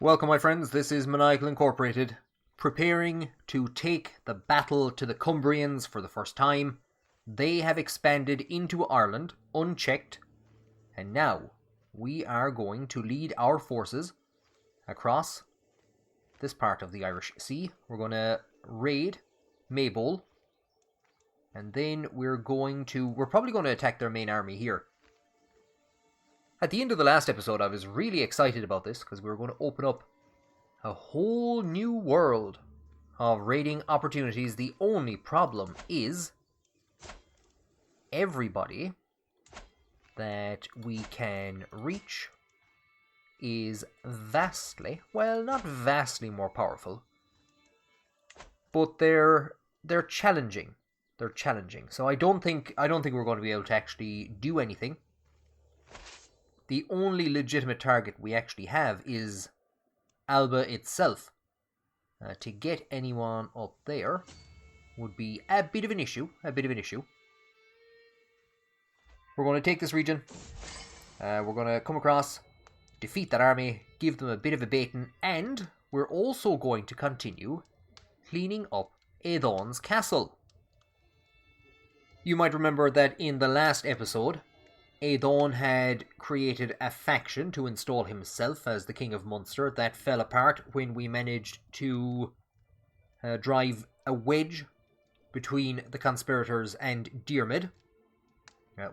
Welcome, my friends. This is Maniacal Incorporated, preparing to take the battle to the Cumbrians for the first time. They have expanded into Ireland, unchecked, and now we are going to lead our forces across this part of the Irish Sea. We're going to raid Maybole, and then we're probably going to attack their main army here. At the end of the last episode, I was really excited about this because we were going to open up a whole new world of raiding opportunities. The only problem is everybody that we can reach is vastly, well, not vastly more powerful, but they're challenging. They're challenging. So I don't think we're going to be able to actually do anything. The only legitimate target we actually have is Alba itself. To get anyone up there would be a bit of an issue. We're going to take this region. We're going to come across, defeat that army, give them a bit of a beating, and we're also going to continue cleaning up Éódon's castle. You might remember that in the last episode, Éódon had created a faction to install himself as the King of Munster. That fell apart when we managed to drive a wedge between the conspirators and Diarmid,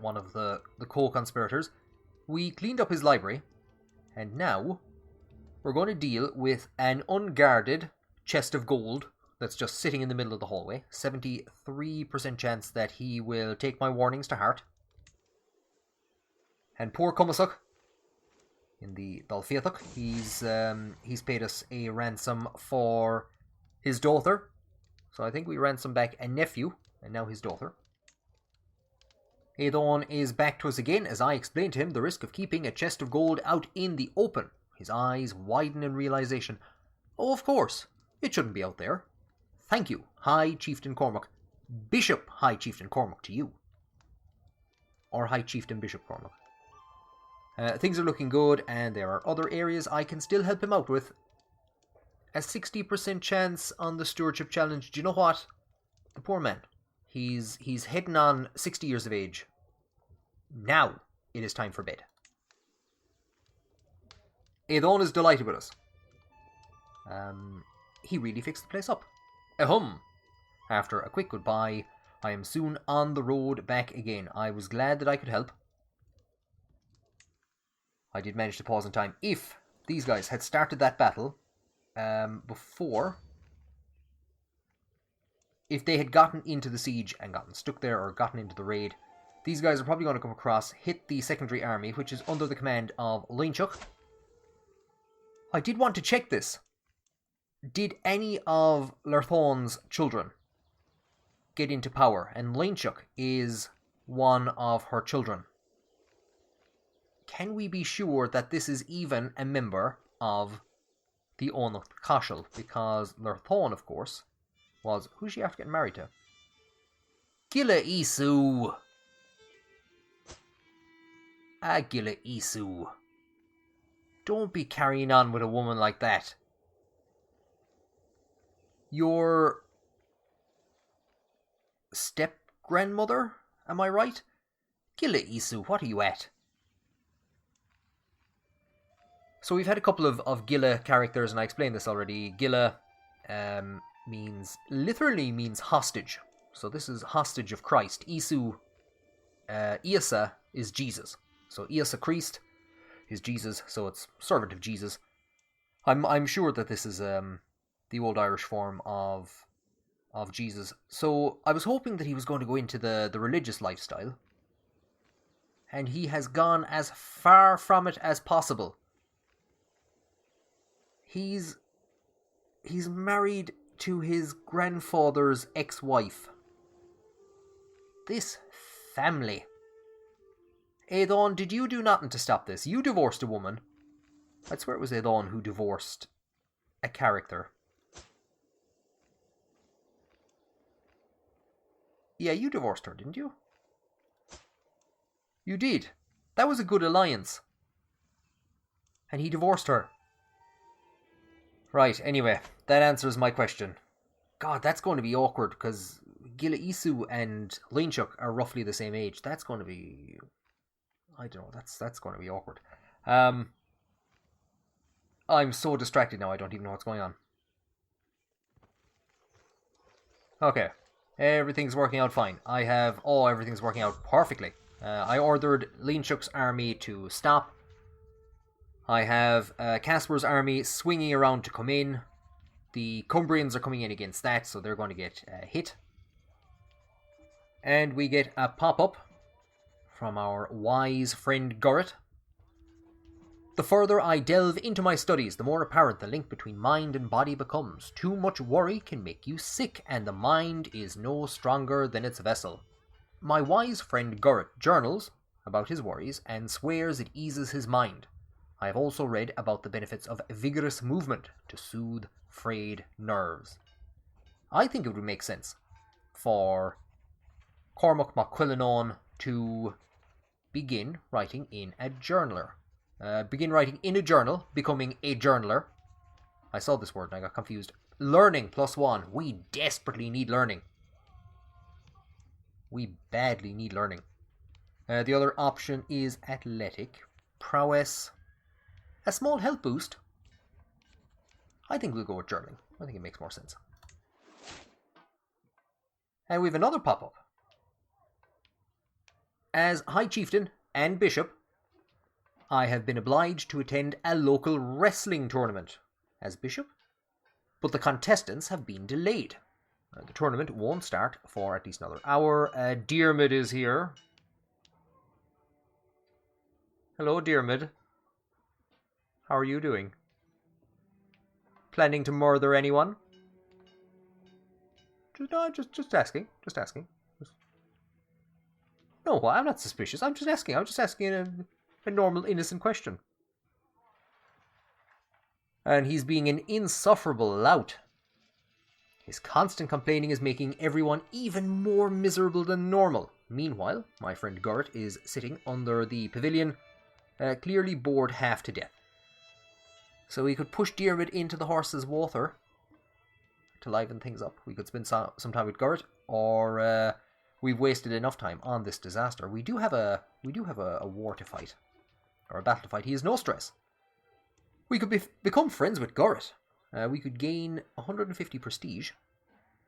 one of the co-conspirators. We cleaned up his library, and now we're going to deal with an unguarded chest of gold that's just sitting in the middle of the hallway. 73% chance that he will take my warnings to heart. And poor Cumasuk, in the Dalfiatach, he's paid us a ransom for his daughter. So I think we ransomed back a nephew, and now his daughter. Éódon is back to us again, as I explained to him the risk of keeping a chest of gold out in the open. His eyes widen in realization. Oh, of course, it shouldn't be out there. Thank you, High Chieftain Cormac. Bishop High Chieftain Cormac to you. Or High Chieftain Bishop Cormac. Things are looking good, and there are other areas I can still help him out with. A 60% chance on the stewardship challenge. Do you know what? The poor man. He's heading on 60 years of age. Now it is time for bed. Éódon is delighted with us. He really fixed the place up. Ahum! After a quick goodbye, I am soon on the road back again. I was glad that I could help. I did manage to pause in time. If these guys had started that battle before, if they had gotten into the siege and gotten stuck there or gotten into the raid, these guys are probably going to come across, hit the secondary army, which is under the command of Leinchuk. I did want to check this. Did any of Lerthon's children get into power? And Leinchuk is one of her children. Can we be sure that this is even a member of the Eóganacht Chaisil? Because Lerthon, of course, was... Who's she after getting married to? Gilla Isu! Gilla Isu. Don't be carrying on with a woman like that. Your step-grandmother, am I right? Gilla Isu, what are you at? So we've had a couple of Gilla characters, and I explained this already. Gilla literally means hostage. So this is hostage of Christ. Isu, Isa is Jesus. So Isa Christ is Jesus, so it's servant of Jesus. I'm sure that this is the old Irish form of Jesus. So I was hoping that he was going to go into the religious lifestyle, and he has gone as far from it as possible. He's married to his grandfather's ex-wife. This family. Éódon, did you do nothing to stop this? You divorced a woman. I'd swear it was Éódon who divorced a character. Yeah, you divorced her, didn't you? You did. That was a good alliance. And he divorced her. Right, anyway, that answers my question. God, that's going to be awkward, because Gila Isu and Leinchuk are roughly the same age. That's going to be... I don't know, that's going to be awkward. I'm so distracted now, I don't even know what's going on. Okay, everything's working out fine. Everything's working out perfectly. I ordered Leinchuk's army to stop. I have Caspar's army swinging around to come in. The Cumbrians are coming in against that, so they're going to get hit. And we get a pop-up from our wise friend Gurrit. The further I delve into my studies, the more apparent the link between mind and body becomes. Too much worry can make you sick, and the mind is no stronger than its vessel. My wise friend Gurrit journals about his worries and swears it eases his mind. I have also read about the benefits of vigorous movement to soothe frayed nerves. I think it would make sense for Cormac MacQuillenaun to begin writing in a journaler. Begin writing in a journal, becoming a journaler. I saw this word and I got confused. Learning +1. We desperately need learning. We badly need learning. The other option is athletic. Prowess. A small health boost. I think we'll go with journaling. I think it makes more sense. And we have another pop-up. As High Chieftain and Bishop, I have been obliged to attend a local wrestling tournament as Bishop, but the contestants have been delayed. The tournament won't start for at least another hour. Diarmid is here. Hello, Diarmid. How are you doing? Planning to murder anyone? Just asking. No, I'm not suspicious. I'm just asking a normal, innocent question. And he's being an insufferable lout. His constant complaining is making everyone even more miserable than normal. Meanwhile, my friend Gurrit is sitting under the pavilion, clearly bored half to death. So we could push Diarmid into the horse's water to liven things up. We could spend some time with Gurrit, or we've wasted enough time on this disaster. We do have a war to fight, or a battle to fight. He has no stress. We could become friends with Gurrit. We could gain 150 prestige.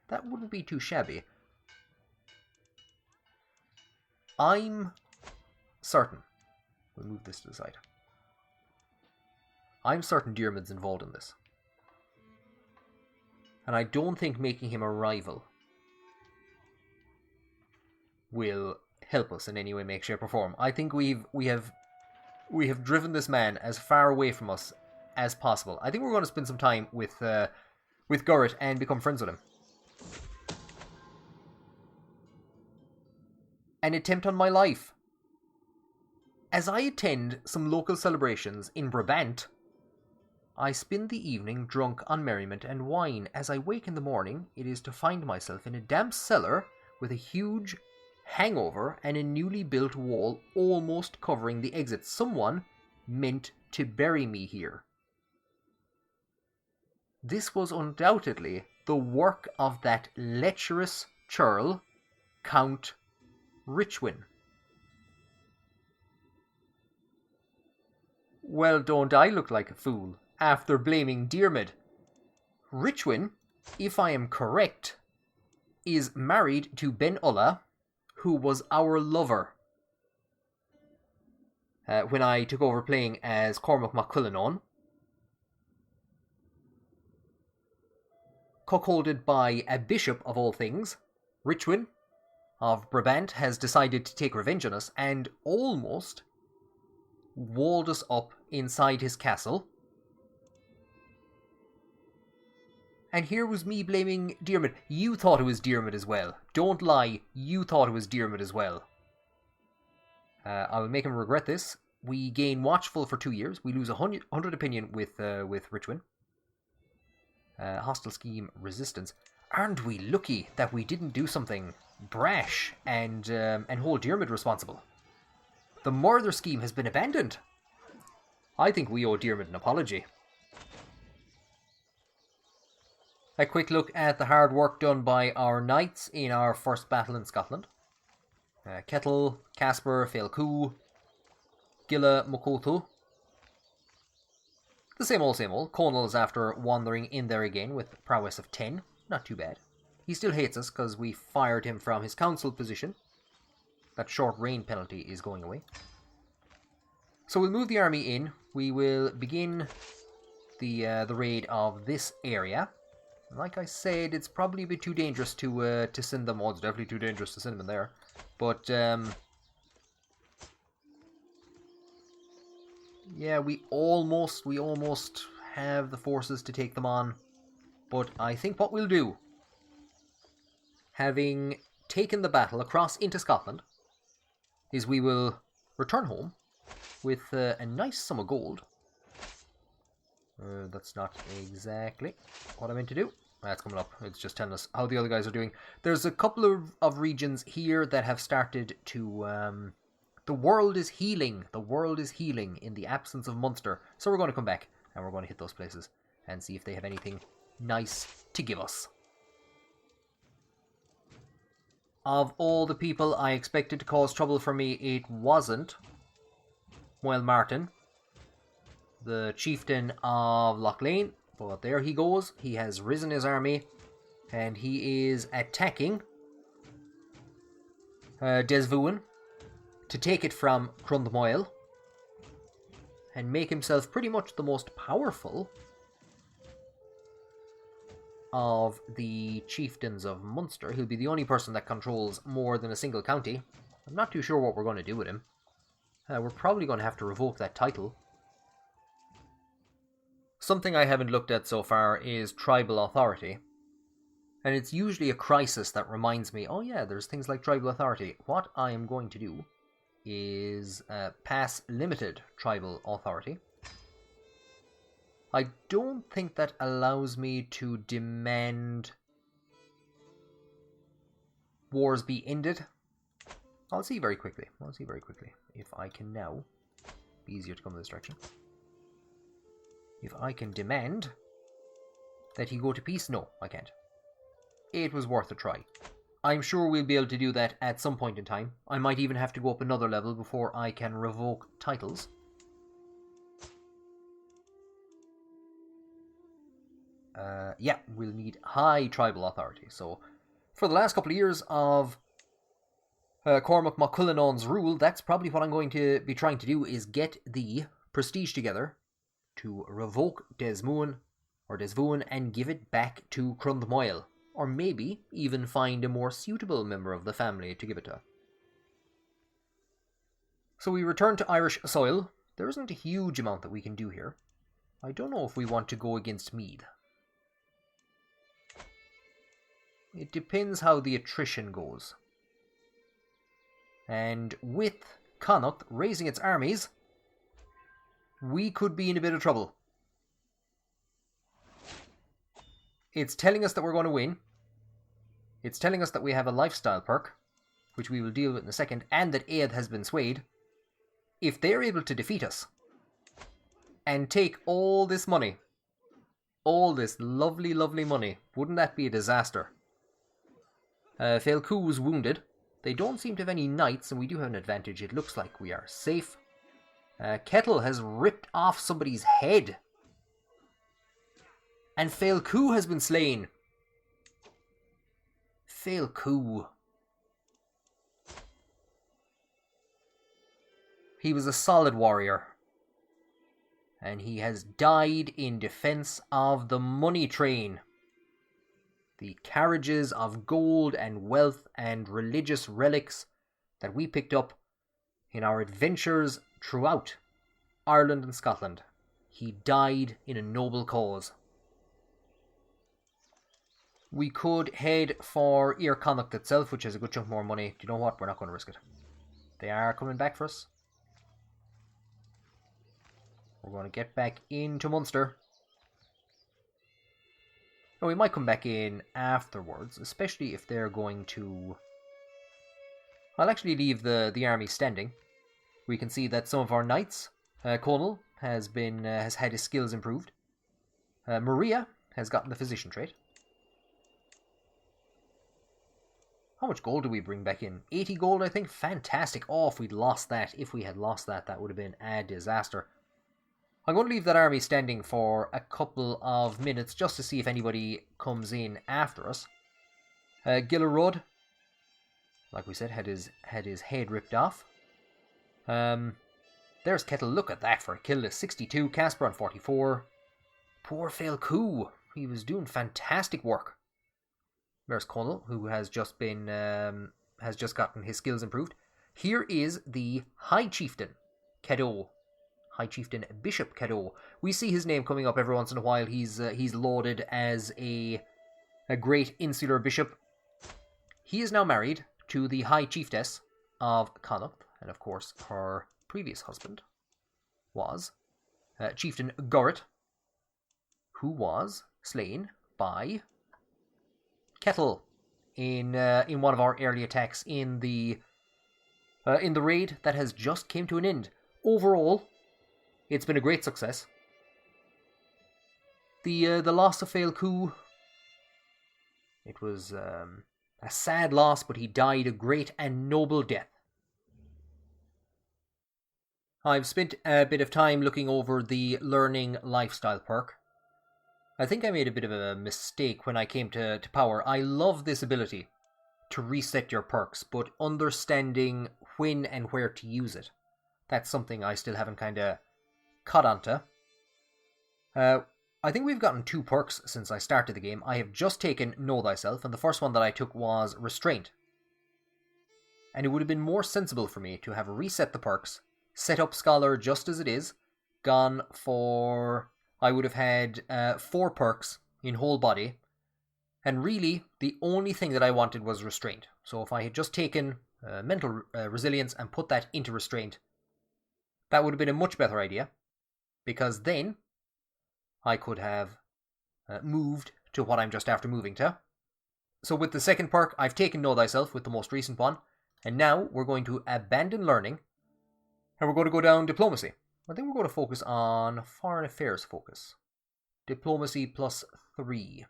That wouldn't be too shabby. I'm certain. We'll move this to the side. I'm certain Diarmid's involved in this. And I don't think making him a rival will help us in any way, shape, or form. I think we have driven this man as far away from us as possible. I think we're going to spend some time with Gurrit and become friends with him. An attempt on my life. As I attend some local celebrations in Brabant, I spend the evening drunk on merriment and wine. As I wake in the morning, it is to find myself in a damp cellar with a huge hangover and a newly built wall almost covering the exit. Someone meant to bury me here. This was undoubtedly the work of that lecherous churl, Count Richwin. Well, don't I look like a fool after blaming Diarmid? Richwin, if I am correct, is married to Ben Ulla, who was our lover when I took over playing as Cormac MacQuillenaun. Cuckolded by a bishop of all things, Richwin of Brabant has decided to take revenge on us and almost walled us up inside his castle. And here was me blaming Diarmid. You thought it was Diarmid as well. Don't lie, you thought it was Diarmid as well. I will make him regret this. We gain Watchful for 2 years. We lose 100 opinion with Richwin. Hostile scheme resistance. Aren't we lucky that we didn't do something brash and hold Diarmid responsible? The murder scheme has been abandoned. I think we owe Diarmid an apology. A quick look at the hard work done by our knights in our first battle in Scotland. Kettle, Casper, Failcoo, Gilla, Mokoto. The same old, same old. Conal's after wandering in there again with prowess of 10. Not too bad. He still hates us because we fired him from his council position. That short reign penalty is going away. So we'll move the army in. We will begin the raid of this area. Like I said, it's probably a bit too dangerous to send them. Oh, it's definitely too dangerous to send them in there. But yeah, we almost have the forces to take them on. But I think what we'll do, having taken the battle across into Scotland, is we will return home with a nice sum of gold. That's not exactly what I meant to do. That's coming up. It's just telling us how the other guys are doing. There's a couple of regions here that have started to... the world is healing. The world is healing in the absence of Munster. So we're going to come back and we're going to hit those places and see if they have anything nice to give us. Of all the people I expected to cause trouble for me, it wasn't. Well, Martin, the chieftain of Lachlan, but there he goes. He has risen his army and he is attacking Desvuin to take it from Crundmoil and make himself pretty much the most powerful of the chieftains of Munster. He'll be the only person that controls more than a single county. I'm not too sure what we're going to do with him. We're probably going to have to revoke that title. Something I haven't looked at so far is tribal authority. And it's usually a crisis that reminds me, oh yeah, there's things like tribal authority. What I am going to do is pass limited tribal authority. I don't think that allows me to demand wars be ended. I'll see very quickly. If I can now. Be easier to come this direction. If I can demand that he go to peace. No, I can't. It was worth a try. I'm sure we'll be able to do that at some point in time. I might even have to go up another level before I can revoke titles. Yeah, we'll need high tribal authority. So, for the last couple of years of Cormac MacCullinon's rule, that's probably what I'm going to be trying to do, is get the prestige together to revoke Desvuin and give it back to Crundmoil. Or maybe even find a more suitable member of the family to give it to. So we return to Irish soil. There isn't a huge amount that we can do here. I don't know if we want to go against Meath. It depends how the attrition goes. And with Connacht raising its armies, we could be in a bit of trouble. It's telling us that we're going to win. It's telling us that we have a lifestyle perk, which we will deal with in a second, and that Ead has been swayed. If they're able to defeat us and take all this money, all this lovely, lovely money, wouldn't that be a disaster? Failcoo's wounded. They don't seem to have any knights, and we do have an advantage. It looks like we are safe. Kettle has ripped off somebody's head. And Failcoo has been slain. Failcoo. He was a solid warrior. And he has died in defense of the money train. The carriages of gold and wealth and religious relics that we picked up in our adventures throughout Ireland and Scotland. He died in a noble cause. We could head for Eóganacht itself, which has a good chunk more money. Do you know what? We're not going to risk it. They are coming back for us. We're going to get back into Munster. No, we might come back in afterwards, especially if they're going to... I'll actually leave the army standing. We can see that some of our knights, Conal has had his skills improved. Maria has gotten the physician trait. How much gold do we bring back in? 80 gold, I think. Fantastic. Oh, if we'd lost that. If we had lost that, that would have been a disaster. I'm going to leave that army standing for a couple of minutes just to see if anybody comes in after us. Gillerud, like we said, had his head ripped off. There's Kettle. Look at that for a kill list. 62. Casper on 44. Poor Failcoo. He was doing fantastic work. There's Connell, who has just been has just gotten his skills improved. Here is the High Chieftain, Cadeau. High Chieftain Bishop Cadeau. We see his name coming up every once in a while. He's lauded as a great insular bishop. He is now married to the High Chiefess of Connacht, and of course her previous husband was Chieftain Gurrit, who was slain by Kettle in one of our early attacks in the raid that has just came to an end. Overall, it's been a great success. The loss of Failcoo, it was a sad loss, but he died a great and noble death. I've spent a bit of time looking over the learning lifestyle perk. I think I made a bit of a mistake when I came to power. I love this ability to reset your perks, but understanding when and where to use it, that's something I still haven't kind of caught onto. I think we've gotten 2 perks since I started the game. I have just taken Know Thyself, and the first one that I took was Restraint. And it would have been more sensible for me to have reset the perks, set up Scholar just as it is, gone for... I would have had 4 perks in whole body, and really the only thing that I wanted was Restraint. So if I had just taken Mental Resilience and put that into Restraint, that would have been a much better idea, because then I could have moved to what I'm just after moving to. So with the second perk, I've taken Know Thyself with the most recent one, and now we're going to abandon learning, and we're going to go down Diplomacy. I think we're going to focus on Foreign Affairs focus. Diplomacy +3.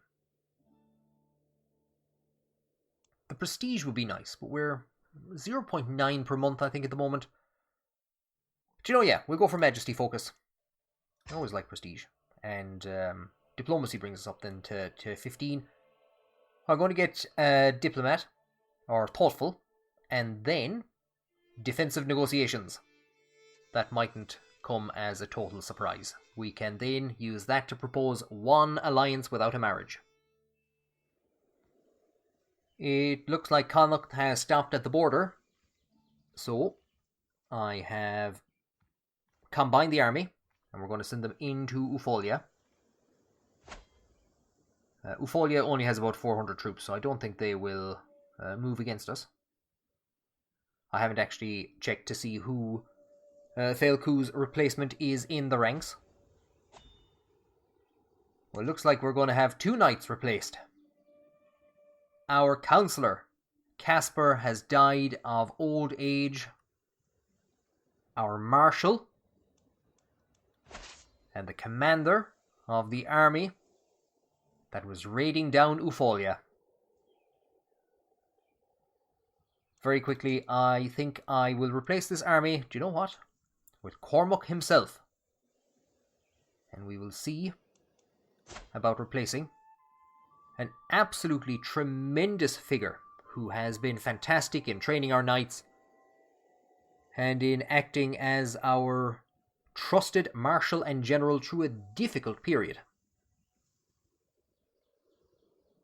The Prestige would be nice, but we're 0.9 per month, I think, at the moment. Do you know, yeah, we'll go for Majesty focus. I always like Prestige. And Diplomacy brings us up then to 15. I'm going to get Diplomat, or Thoughtful, and then Defensive Negotiations. That mightn't come as a total surprise. We can then use that to propose 1 alliance without a marriage. It looks like Connacht has stopped at the border, so I have combined the army, and we're going to send them into Ufolia. Ufolia only has about 400 troops, so I don't think they will move against us. I haven't actually checked to see who Failcoo's replacement is in the ranks. Well, it looks like we're going to have 2 knights replaced. Our councillor, Casper, has died of old age. Our marshal and the commander of the army that was raiding down Ufolia. Very quickly, I think I will replace this army, do you know what? With Cormac himself. And we will see about replacing an absolutely tremendous figure who has been fantastic in training our knights and in acting as our trusted marshal and general through a difficult period.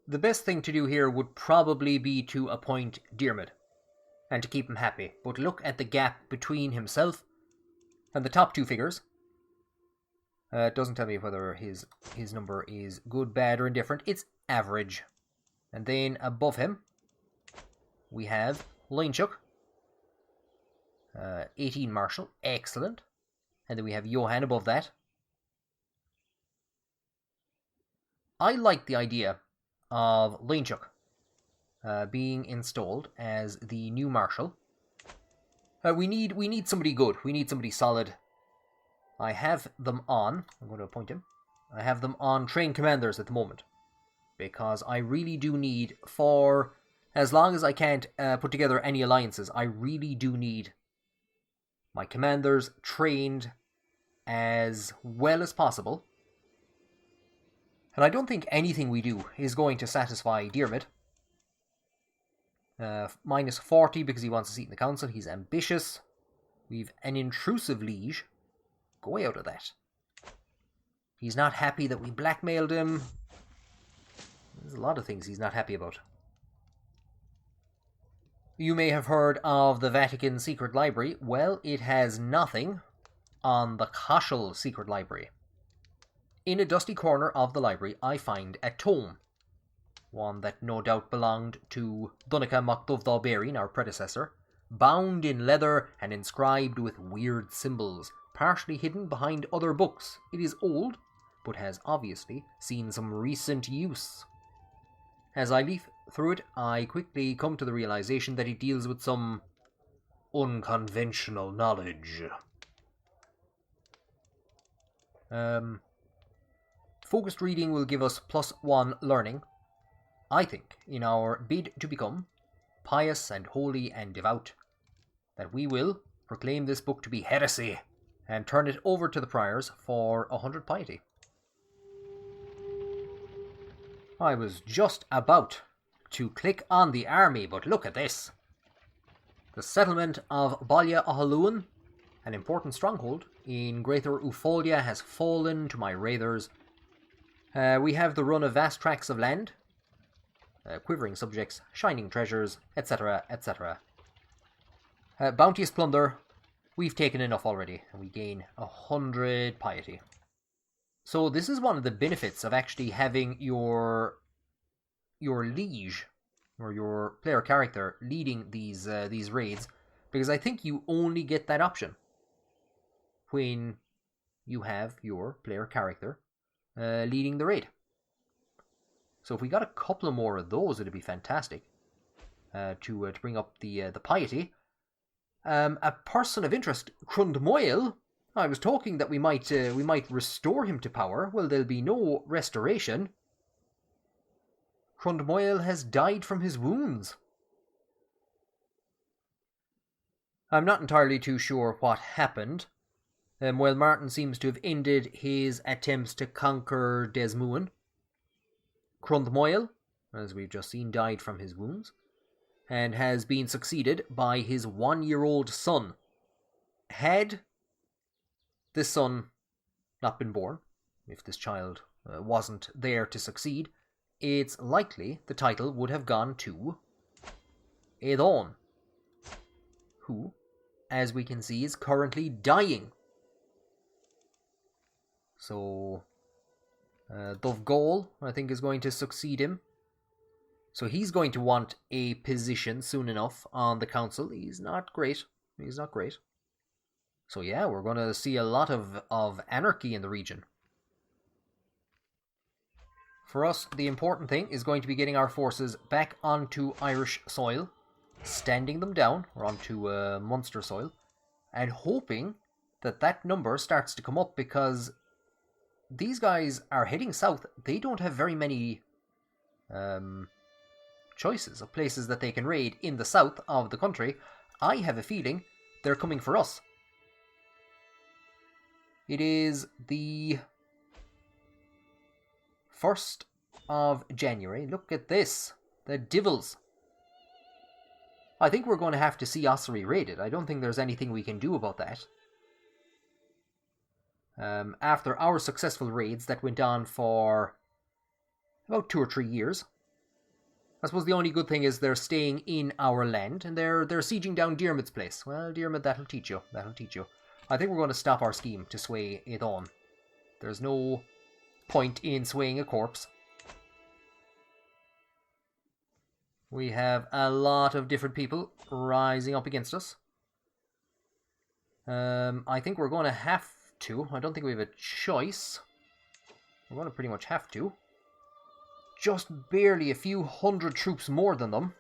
The best thing to do here would probably be to appoint Diarmid and to keep him happy, but look at the gap between himself and the top 2 figures. It doesn't tell me whether his number is good, bad, or indifferent. It's average. And then above him, we have Leinchuk, 18 Marshal, excellent. And then we have Johan above that. I like the idea of Leinchuk being installed as the new Marshal. We need somebody good. We need somebody solid. I have them on. I'm going to appoint him. I have them on trained commanders at the moment, because I really do need, for As long as I can't put together any alliances, I really do need my commanders trained as well as possible. And I don't think anything we do is going to satisfy Diarmid. Minus 40 because he wants a seat in the council. He's ambitious. We've an intrusive liege. Go out of that. He's not happy that we blackmailed him. There's a lot of things he's not happy about. You may have heard of the Vatican Secret Library. Well, it has nothing on the Cashel Secret Library. In a dusty corner of the library, I find a tome. One that no doubt belonged to Dunica MacDovdal Bérin, our predecessor, bound in leather and inscribed with weird symbols, partially hidden behind other books. It is old, but has obviously seen some recent use. As I leaf through it, I quickly come to the realization that it deals with some unconventional knowledge. Focused reading will give us +1 learning, I think, in our bid to become pious and holy and devout, that we will proclaim this book to be heresy and turn it over to the priors for 100 piety. I was just about to click on the army, but look at this. The settlement of Baile Ahaluan, an important stronghold in Greater Ufolia, has fallen to my raiders. We have the run of vast tracts of land, quivering subjects, shining treasures, etc., etc. Bounteous plunder, we've taken enough already, and we gain 100 piety. So this is one of the benefits of actually having your liege, or your player character, leading these raids, because I think you only get that option when you have your player character leading the raid. So if we got a couple of more of those, it'd be fantastic to bring up the piety. A person of interest, Crundmoil. I was talking that we might restore him to power. Well, there'll be no restoration. Crundmoil has died from his wounds. I'm not entirely too sure what happened. While Martin seems to have ended his attempts to conquer Desmuin, Crundmoil, as we've just seen, died from his wounds, and has been succeeded by his 1-year-old son. Had this son not been born, if this child wasn't there to succeed, it's likely the title would have gone to Eóganacht, who, as we can see, is currently dying. So, Dovgol, I think, is going to succeed him. So he's going to want a position soon enough on the council. He's not great. So yeah, we're going to see a lot of anarchy in the region. For us, the important thing is going to be getting our forces back onto Irish soil, standing them down, or onto Munster soil, and hoping that that number starts to come up, because these guys are heading south. They don't have very many choices of places that they can raid in the south of the country. I have a feeling they're coming for us. It is the 1st of January. Look at this. The Divils. I think we're going to have to see Ossory raided. I don't think there's anything we can do about that. After our successful raids that went on for about 2 or 3 years, I suppose the only good thing is they're staying in our land, and they're sieging down Diarmid's place. Well, Diarmid, that'll teach you. I think we're going to stop our scheme to sway Eóganacht. There's no point in swaying a corpse. We have a lot of different people rising up against us. I think we're going to have to. I don't think we have a choice. We're going to pretty much have to. Just barely a few hundred troops more than them.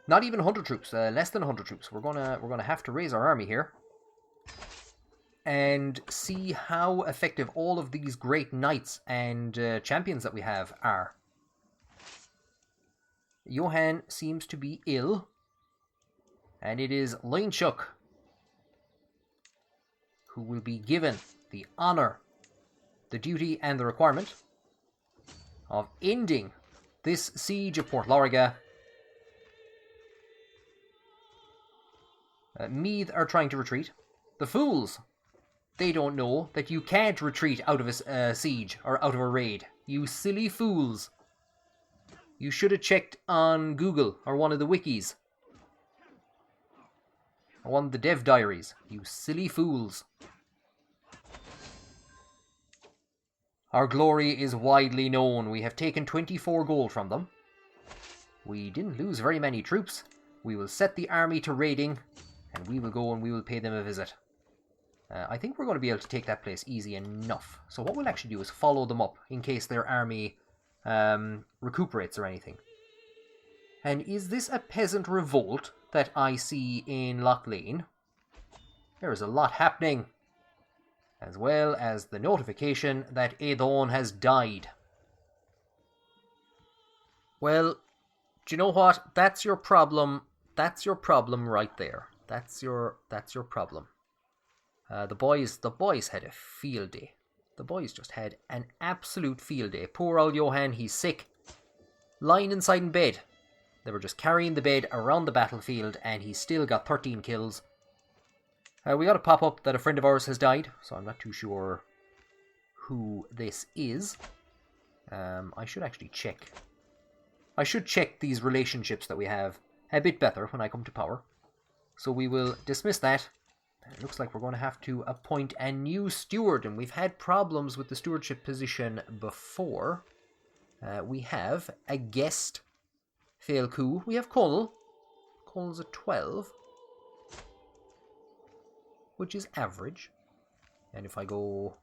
Not even 100 troops. Less than 100 troops. We're gonna have to raise our army here. And see how effective all of these great knights and champions that we have are. Johan seems to be ill. And it is Leinchuk who will be given the honour, the duty and the requirement of ending this siege of Port Loriga. Meath are trying to retreat. The fools! They don't know that you can't retreat out of a siege or out of a raid. You silly fools. You should have checked on Google or one of the wikis. Or one of the dev diaries. You silly fools. Our glory is widely known. We have taken 24 gold from them. We didn't lose very many troops. We will set the army to raiding. And we will go and we will pay them a visit. I think we're going to be able to take that place easy enough. So what we'll actually do is follow them up in case their army recuperates or anything. And is this a peasant revolt that I see in Lachlan? There is a lot happening. As well as the notification that Eóganacht has died. Well, do you know what? That's your problem. That's your problem right there. That's your problem. The boys had a field day. The boys just had an absolute field day. Poor old Johan, he's sick. Lying inside in bed. They were just carrying the bed around the battlefield and he still got 13 kills. We got a pop-up that a friend of ours has died, so I'm not too sure who this is. I should actually check. I should check these relationships that we have a bit better when I come to power. So we will dismiss that. It looks like we're going to have to appoint a new steward, and we've had problems with the stewardship position before. We have a guest fail coup. We have Colonel. Colonel's a 12. Which is average. And if I go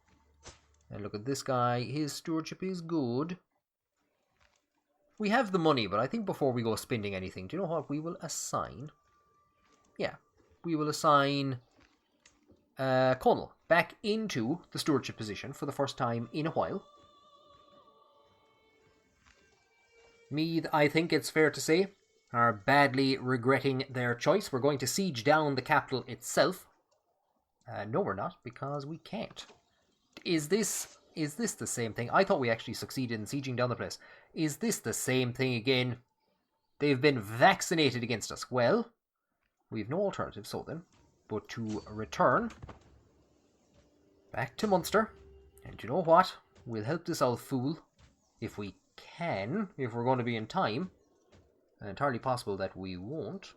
and look at this guy, his stewardship is good. We have the money, but I think before we go spending anything, do you know what? We will assign. Yeah, we will assign Colonel back into the stewardship position for the first time in a while. Meath, I think it's fair to say, are badly regretting their choice. We're going to siege down the capital itself. No, we're not, because we can't. Is this the same thing? I thought we actually succeeded in sieging down the place. Is this the same thing again? They've been vaccinated against us. Well, we've no alternative, so then, but to return back to Munster. And you know what? We'll help this old fool if we can, if we're going to be in time. And entirely possible that we won't.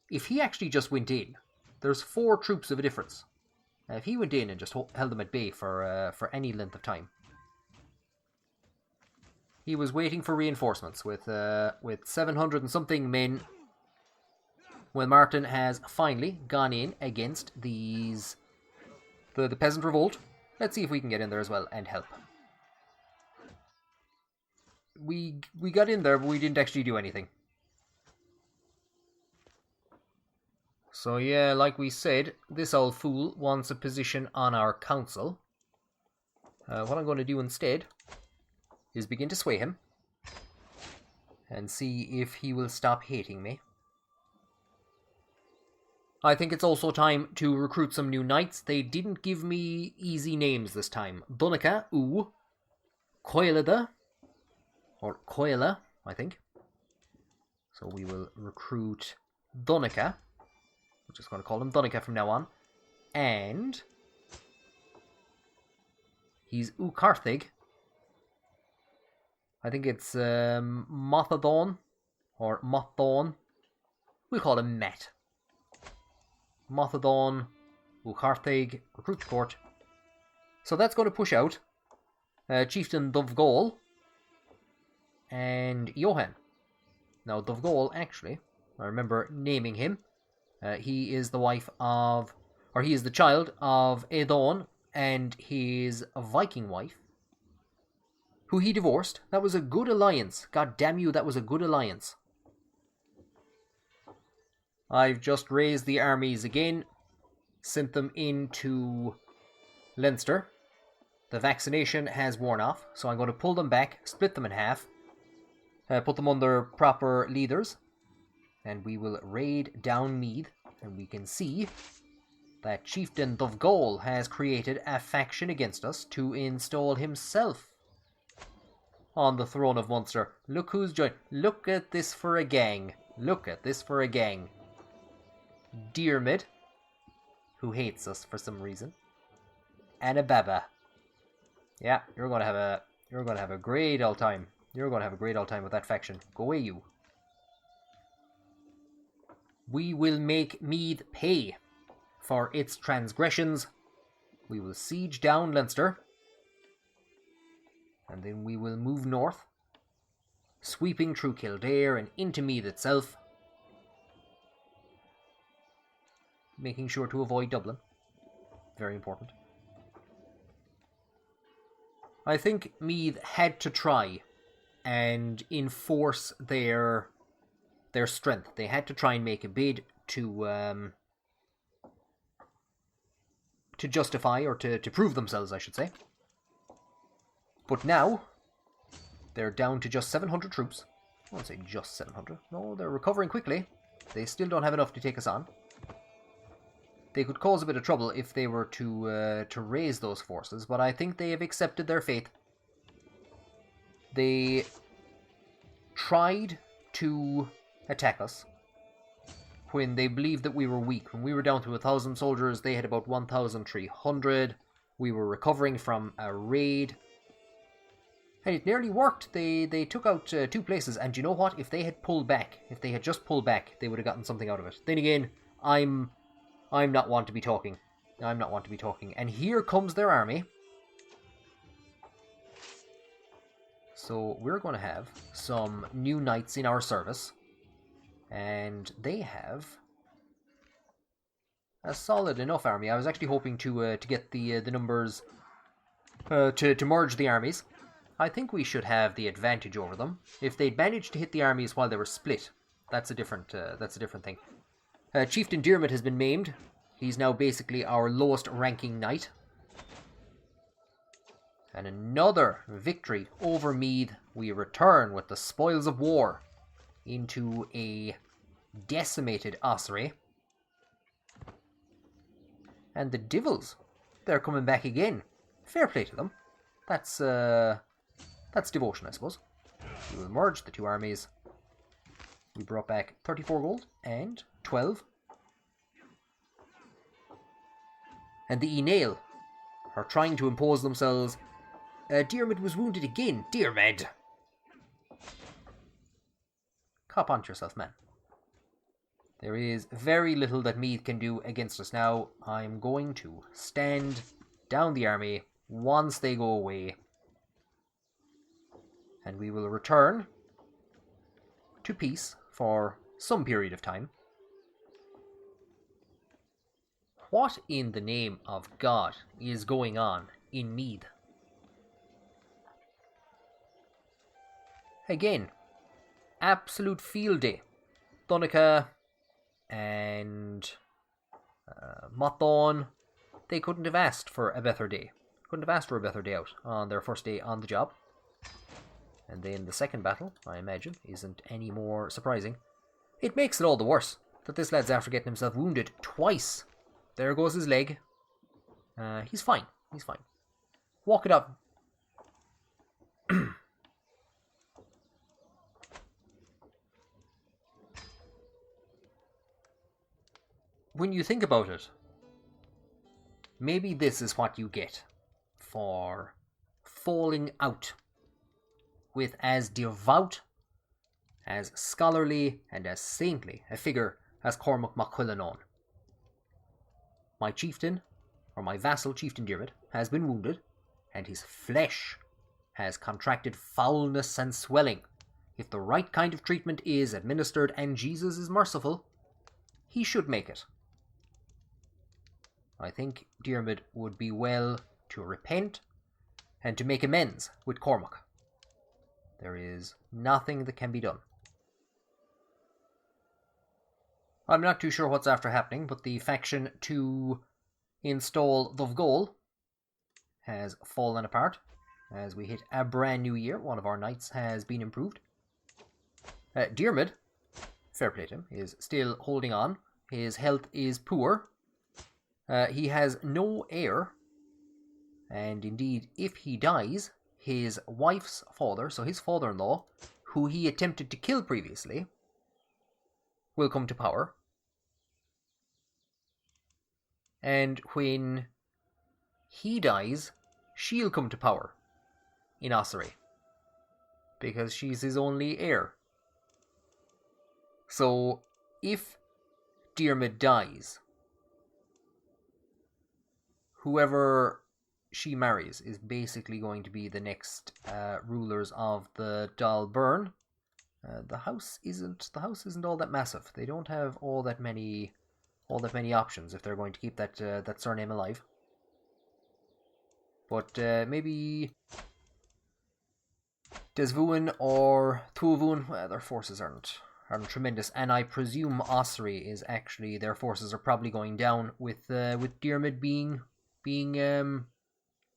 If he actually just went in, there's 4 troops of a difference. If he went in and just held them at bay for any length of time. He was waiting for reinforcements with 700 and something men. Well, Martin has finally gone in against the Peasant Revolt. Let's see if we can get in there as well and help. We got in there, but we didn't actually do anything. So yeah, like we said, this old fool wants a position on our council. What I'm going to do instead is begin to sway him and see if he will stop hating me. I think it's also time to recruit some new knights. They didn't give me easy names this time. Donica, Coilada, or Coila, I think. So we will recruit Donica. We're just going to call him Donica from now on. And he's Ukarthig. I think it's Mothadon or Mothon. We'll call him Matt. Mothadon, Ukarthig, recruit to court. So that's going to push out Chieftain Dovgol and Johan. Now Dovgol, actually, I remember naming him. He is the he is the child of Eóganacht and his Viking wife, who he divorced. That was a good alliance. God damn you, that was a good alliance. I've just raised the armies again, sent them into Leinster. The vaccination has worn off, so I'm going to pull them back, split them in half. put them under proper leaders, and we will raid down Meath, and we can see that Chieftain Dovgol has created a faction against us to install himself on the throne of Munster. Look who's joined. Look at this for a gang. Look at this for a gang. Diarmid, who hates us for some reason, and a Baba. Yeah, you're gonna have a great old time. You're gonna have a great old time with that faction. Go away, you. We will make Meath pay for its transgressions. We will siege down Leinster, and then we will move north, sweeping through Kildare and into Meath itself, making sure to avoid Dublin. Very important. I think Meath had to try and enforce their strength. They had to try and make a bid to justify, or to prove themselves, I should say. But now they're down to just 700 troops. I won't say just 700. No, they're recovering quickly. They still don't have enough to take us on. They could cause a bit of trouble if they were to raise those forces, but I think they have accepted their fate. They tried to attack us when they believed that we were weak. When we were down to 1,000 soldiers, they had about 1,300. We were recovering from a raid, and it nearly worked. They took out 2 places, and you know what? If they had pulled back, if they had just pulled back, they would have gotten something out of it. Then again, I'm not one to be talking. I'm not one to be talking. And here comes their army. So we're going to have some new knights in our service. And they have a solid enough army. I was actually hoping to get the numbers, to merge the armies. I think we should have the advantage over them. If they'd managed to hit the armies while they were split, that's a different thing. Chieftain Diarmid has been maimed. He's now basically our lowest ranking knight. And another victory over Meath. We return with the spoils of war into a decimated Ossory. And the Divils, they're coming back again. Fair play to them. That's devotion, I suppose. We will merge the 2 armies. We brought back 34 gold and 12. And the Enail are trying to impose themselves. Diarmid was wounded again. Diarmid! Cop onto yourself, man. There is very little that Meath can do against us now. I'm going to stand down the army once they go away. And we will return to peace for some period of time. What in the name of God is going on in Meath? Again, absolute field day. Donica and Mothon, they couldn't have asked for a better day. Couldn't have asked for a better day out on their first day on the job. And then the second battle, I imagine, isn't any more surprising. It makes it all the worse that this lad's after getting himself wounded twice. There goes his leg. He's fine. He's fine. Walk it up. When you think about it, maybe this is what you get for falling out with as devout, as scholarly, and as saintly a figure as Cormac Mac Cuilleann. My chieftain, or my vassal, Chieftain Diarmid, has been wounded, and his flesh has contracted foulness and swelling. If the right kind of treatment is administered and Jesus is merciful, he should make it. I think Diarmid would be well to repent and to make amends with Cormac. There is nothing that can be done. I'm not too sure what's after happening, but the faction to install Dovgol has fallen apart as we hit a brand new year. One of our knights has been improved. Diarmid, fair play to him, is still holding on. His health is poor. He has no heir. And indeed, if he dies, his wife's father, so his father-in-law, who he attempted to kill previously, will come to power. And when he dies, she'll come to power in Ossory, because she's his only heir. So, if Diarmid dies, whoever she marries is basically going to be the next rulers of the Dáil Byrne. The house isn't all that massive. They don't have all that many options if they're going to keep that surname alive. But maybe Desvuin or Tuavuin, well, their forces aren't tremendous, and I presume Ossory is actually, their forces are probably going down with Diarmid being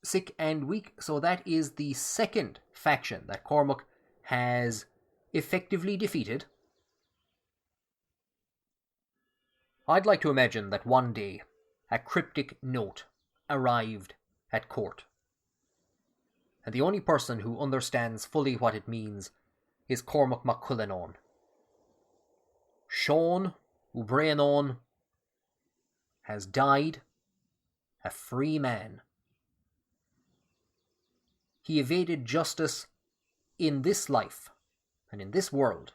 sick and weak. So that is the second faction that Cormac has effectively defeated. I'd like to imagine that one day a cryptic note arrived at court, and the only person who understands fully what it means is Cormac mac Cuilleanán. Sean Ubraenon has died a free man. He evaded justice in this life and in this world.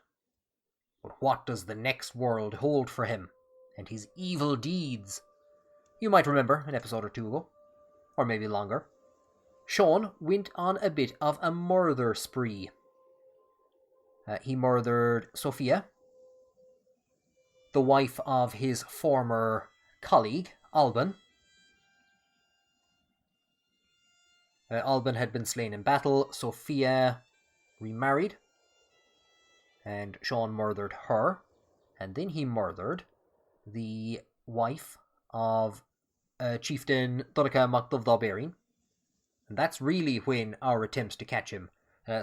But what does the next world hold for him and his evil deeds? You might remember an episode or two ago, or maybe longer, Sean went on a bit of a murder spree. He murdered Sophia, the wife of his former colleague, Alban. Alban had been slain in battle. Sophia remarried, and Sean murdered her, and then he murdered the wife of Chieftain Donncha mac Dubhdabéireann. And that's really when our attempts to catch him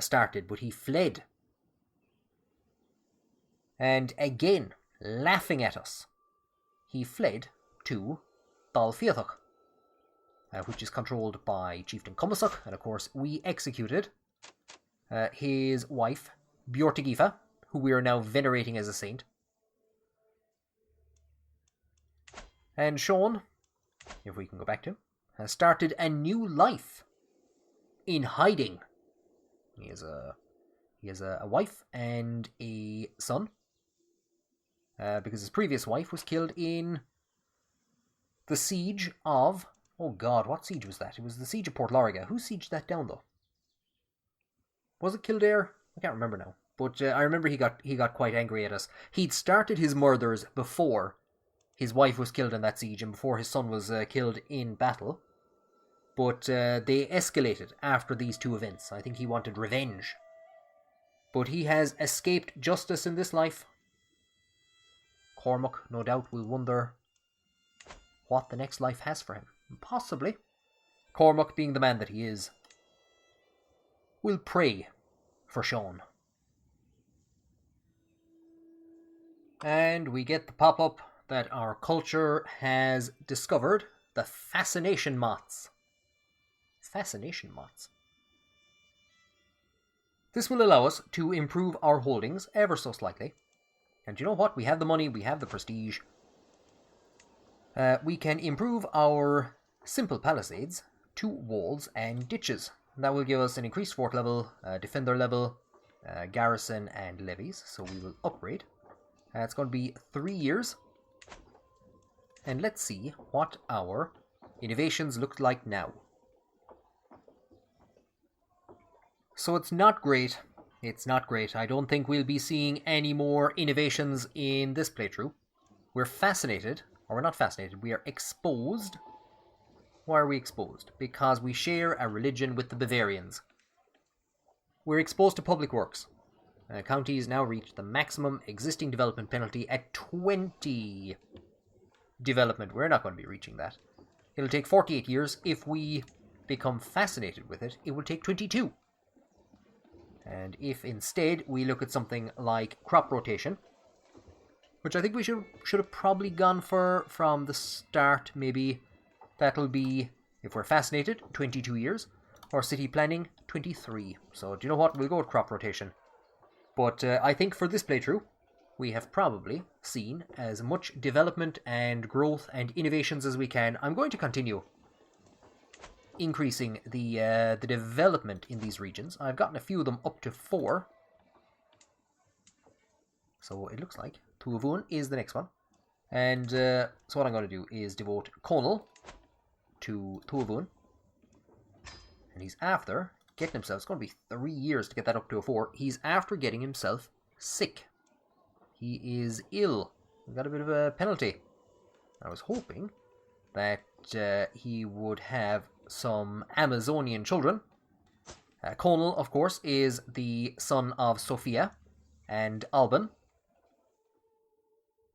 started, but he fled. And again, laughing at us, he fled to Dal Fiatach, which is controlled by Chieftain Cumasach, and of course we executed his wife, Bjortagifa, who we are now venerating as a saint. And Sean, if we can go back to him, has started a new life in hiding. He has a wife and a son, because his previous wife was killed in the siege of... Oh god, what siege was that? It was the siege of Port Loriga. Who sieged that down, though? Was it Kildare? I can't remember now. But I remember he got quite angry at us. He'd started his murders before his wife was killed in that siege and before his son was killed in battle. But they escalated after these two events. I think he wanted revenge. But he has escaped justice in this life. Cormac, no doubt, will wonder what the next life has for him. Possibly. Cormac, being the man that he is, will pray for Sean. And we get the pop-up that our culture has discovered the fascination moths. Fascination moths. This will allow us to improve our holdings ever so slightly. And you know what? We have the money, we have the prestige. We can improve our simple palisades to walls and ditches. That will give us an increased fort level, defender level, garrison and levies. So we will upgrade. It's going to be 3 years. And let's see what our innovations look like now. So it's not great. It's not great. I don't think we'll be seeing any more innovations in this playthrough. We're fascinated. Or we're not fascinated. We are exposed. Why are we exposed? Because we share a religion with the Bavarians. We're exposed to public works. Counties now reach the maximum existing development penalty at 20 development. We're not going to be reaching that. It'll take 48 years. If we become fascinated with it, it will take 22. And if instead we look at something like crop rotation, which I think we should have probably gone for from the start, maybe that'll be, if we're fascinated, 22 years, or city planning, 23. So do you know what, we'll go with crop rotation. But I think for this playthrough, we have probably seen as much development and growth and innovations as we can. I'm going to continue increasing the development in these regions. I've gotten a few of them up to 4. So it looks like Tuavun is the next one. And so what I'm going to do is devote Conal to Tuavun. And he's after getting himself, it's going to be 3 years to get that up to a 4. He's after getting himself sick. He is ill. We got a bit of a penalty. I was hoping that he would have some Amazonian children. Conal, of course, is the son of Sophia and Alban.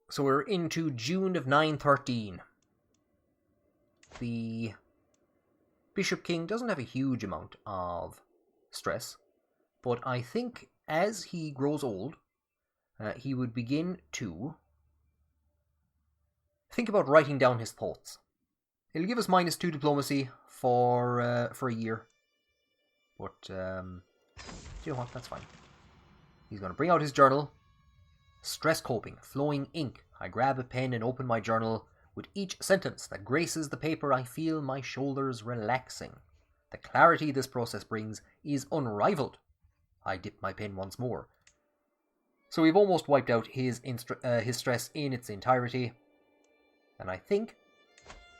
So we're into June of 913. The Bishop King doesn't have a huge amount of stress, but I think as he grows old, he would begin to think about writing down his thoughts. It'll give us -2 diplomacy for a year. But, do you know what? That's fine. He's going to bring out his journal. Stress coping, flowing ink. I grab a pen and open my journal. With each sentence that graces the paper, I feel my shoulders relaxing. The clarity this process brings is unrivaled. I dip my pen once more. So we've almost wiped out his stress in its entirety. And I think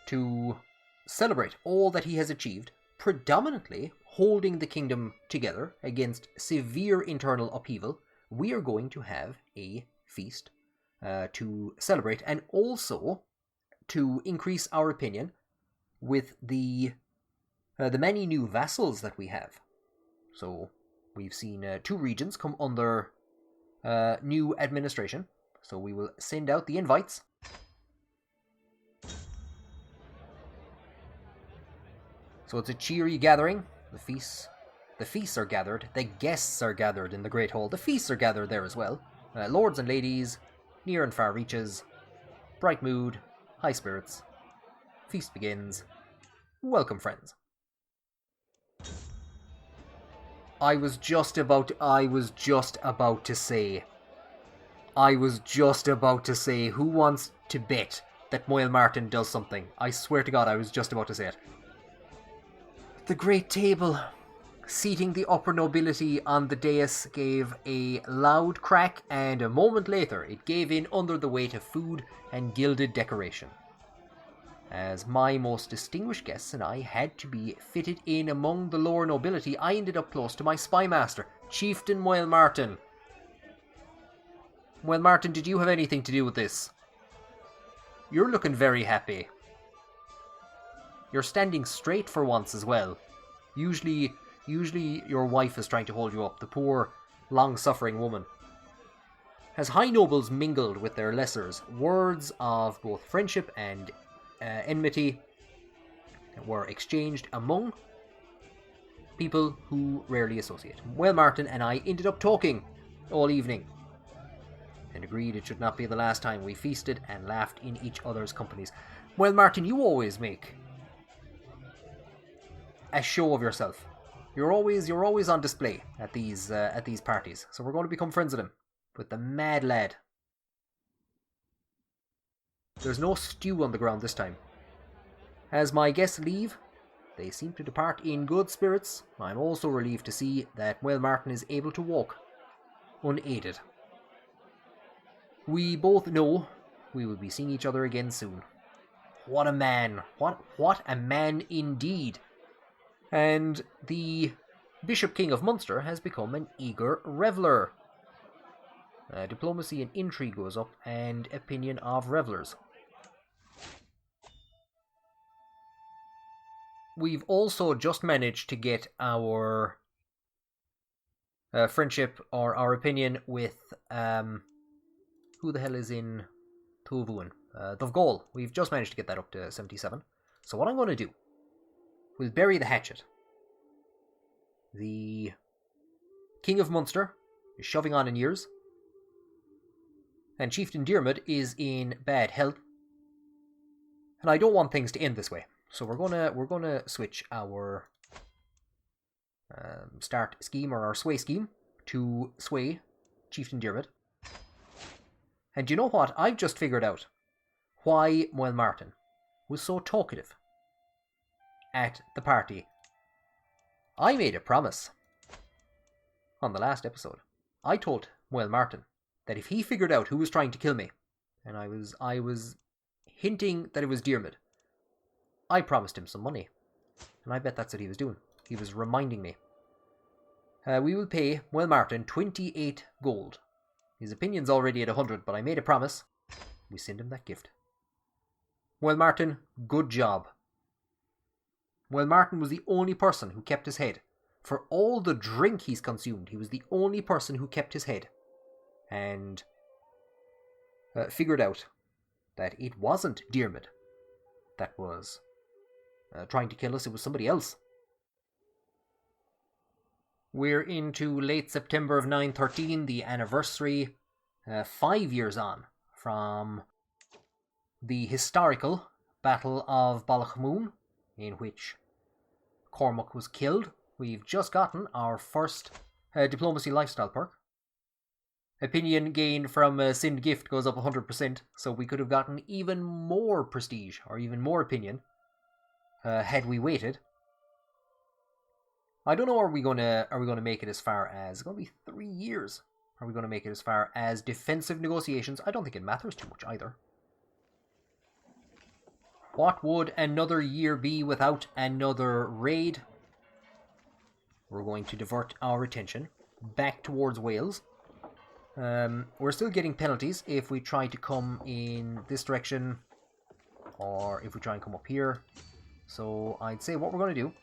to celebrate all that he has achieved, predominantly holding the kingdom together against severe internal upheaval, we are going to have a feast to celebrate, and also to increase our opinion with the many new vassals that we have. So we've seen 2 regions come under new administration, so we will send out the invites. So it's a cheery gathering. The feasts are gathered. The guests are gathered in the Great Hall. The feasts are gathered there as well. Lords and ladies, near and far reaches, bright mood, high spirits. Feast begins. Welcome, friends. I was just about to say, who wants to bet that Moyle Martin does something? I swear to God, I was just about to say it. The great table, seating the upper nobility on the dais, gave a loud crack, and a moment later it gave in under the weight of food and gilded decoration. As my most distinguished guests and I had to be fitted in among the lower nobility, I ended up close to my spymaster, Chieftain Moyle Martin. Moyle Martin, did you have anything to do with this? You're looking very happy. You're standing straight for once as well. Usually your wife is trying to hold you up, the poor, long-suffering woman. As high nobles mingled with their lessers, words of both friendship and enmity were exchanged among people who rarely associate. Moyle Martin and I ended up talking all evening, and agreed it should not be the last time we feasted and laughed in each other's companies. Moyle Martin, you always make a show of yourself. You're always on display at these parties. So we're going to become friends with him, with the mad lad. There's no stew on the ground this time. As my guests leave, they seem to depart in good spirits. I'm also relieved to see that Moyle Martin is able to walk unaided. We both know we will be seeing each other again soon. What a man! What a man indeed! And the Bishop King of Munster has become an eager reveller. Diplomacy and intrigue goes up, and opinion of revellers. We've also just managed to get our friendship, or our opinion, with who the hell is in Tuavun? Dovgol. We've just managed to get that up to 77. So what I'm going to do, we'll bury the hatchet. The King of Munster is shoving on in years. And Chieftain Diarmid is in bad health. And I don't want things to end this way. So we're gonna switch our start scheme, or our sway scheme, to sway Chieftain Diarmid. And you know what? I've just figured out why Moel Martin was so talkative at the party. I made a promise on the last episode. I told Moel Martin that if he figured out who was trying to kill me, and I was hinting that it was Diarmid, I promised him some money. And I bet that's what he was doing. He was reminding me. We will pay Moel Martin 28 gold. His opinion's already at 100, but I made a promise. We send him that gift. Moel Martin, good job. Moel Martin was the only person who kept his head. For all the drink he's consumed, he was the only person who kept his head. And figured out that it wasn't Diarmid that was trying to kill us, it was somebody else. We're into late September of 913, the anniversary, 5 years on from the historical Battle of Ballachmoon, in which Cormac was killed. We've just gotten our first diplomacy lifestyle perk. Opinion gain from Sind Gift goes up 100%, so we could have gotten even more prestige, or even more opinion, had we waited. I don't know, are we gonna make it as far as, it's gonna be 3 years. Are we gonna make it as far as defensive negotiations? I don't think it matters too much either. What would another year be without another raid? We're going to divert our attention back towards Wales. We're still getting penalties if we try to come in this direction, or if we try and come up here. So I'd say what we're going to do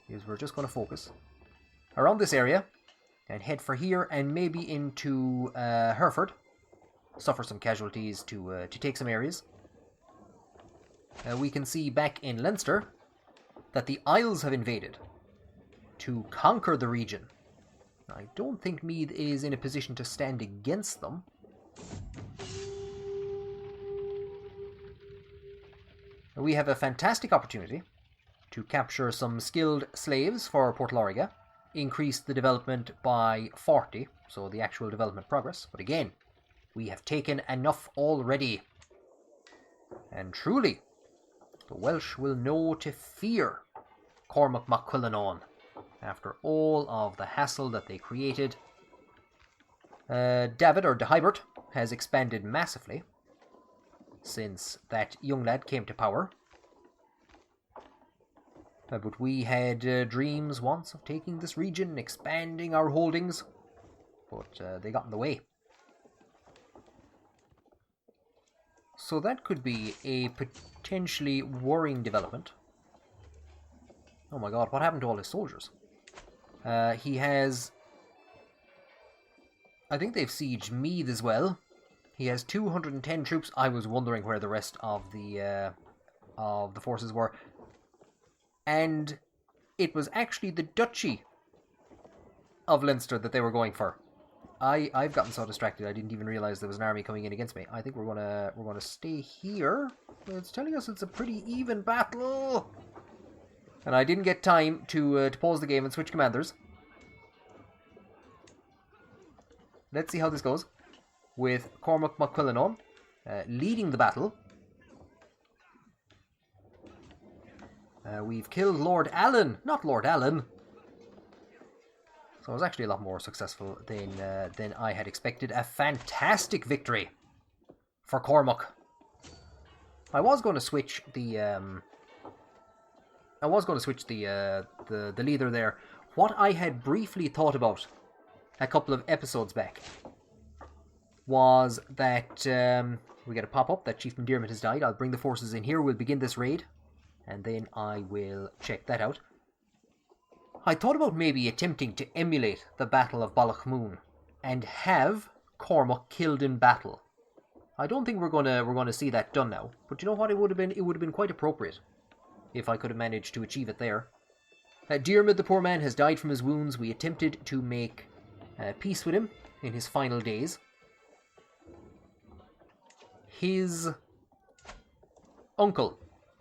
is we're just going to focus around this area and head for here and maybe into Hereford. Suffer some casualties to take some areas. We can see back in Leinster that the Isles have invaded to conquer the region. I don't think Meath is in a position to stand against them. We have a fantastic opportunity to capture some skilled slaves for Port Loriga, increase the development by 40, so the actual development progress. But again, we have taken enough already. And truly, the Welsh will know to fear Cormac mac Cuilleanán after all of the hassle that they created. David, or Dehybert, has expanded massively since that young lad came to power. But we had dreams once of taking this region, expanding our holdings, but they got in the way. So that could be a potentially worrying development. Oh my god, what happened to all his soldiers? He has... I think they've sieged Meath as well. He has 210 troops. I was wondering where the rest of the forces were. And it was actually the Duchy of Leinster that they were going for. I've gotten so distracted I didn't even realize there was an army coming in against me. I think we're gonna stay here. It's telling us it's a pretty even battle. And I didn't get time to pause the game and switch commanders. Let's see how this goes. With Cormac mac Cuilleanán leading the battle. We've killed Lord Allen, not Lord Allen. So it was actually a lot more successful than I had expected. A fantastic victory for Cormac. I was going to switch the leader there. What I had briefly thought about a couple of episodes back was that we get a pop-up that Chieftain Diarmid has died. I'll bring the forces in here. We'll begin this raid, and then I will check that out. I thought about maybe attempting to emulate the Battle of Ballachmoon and have Cormac killed in battle. I don't think we're gonna see that done now, but you know what? It would have been quite appropriate if I could have managed to achieve it there. Diarmid, the poor man, has died from his wounds. We attempted to make peace with him in his final days. His uncle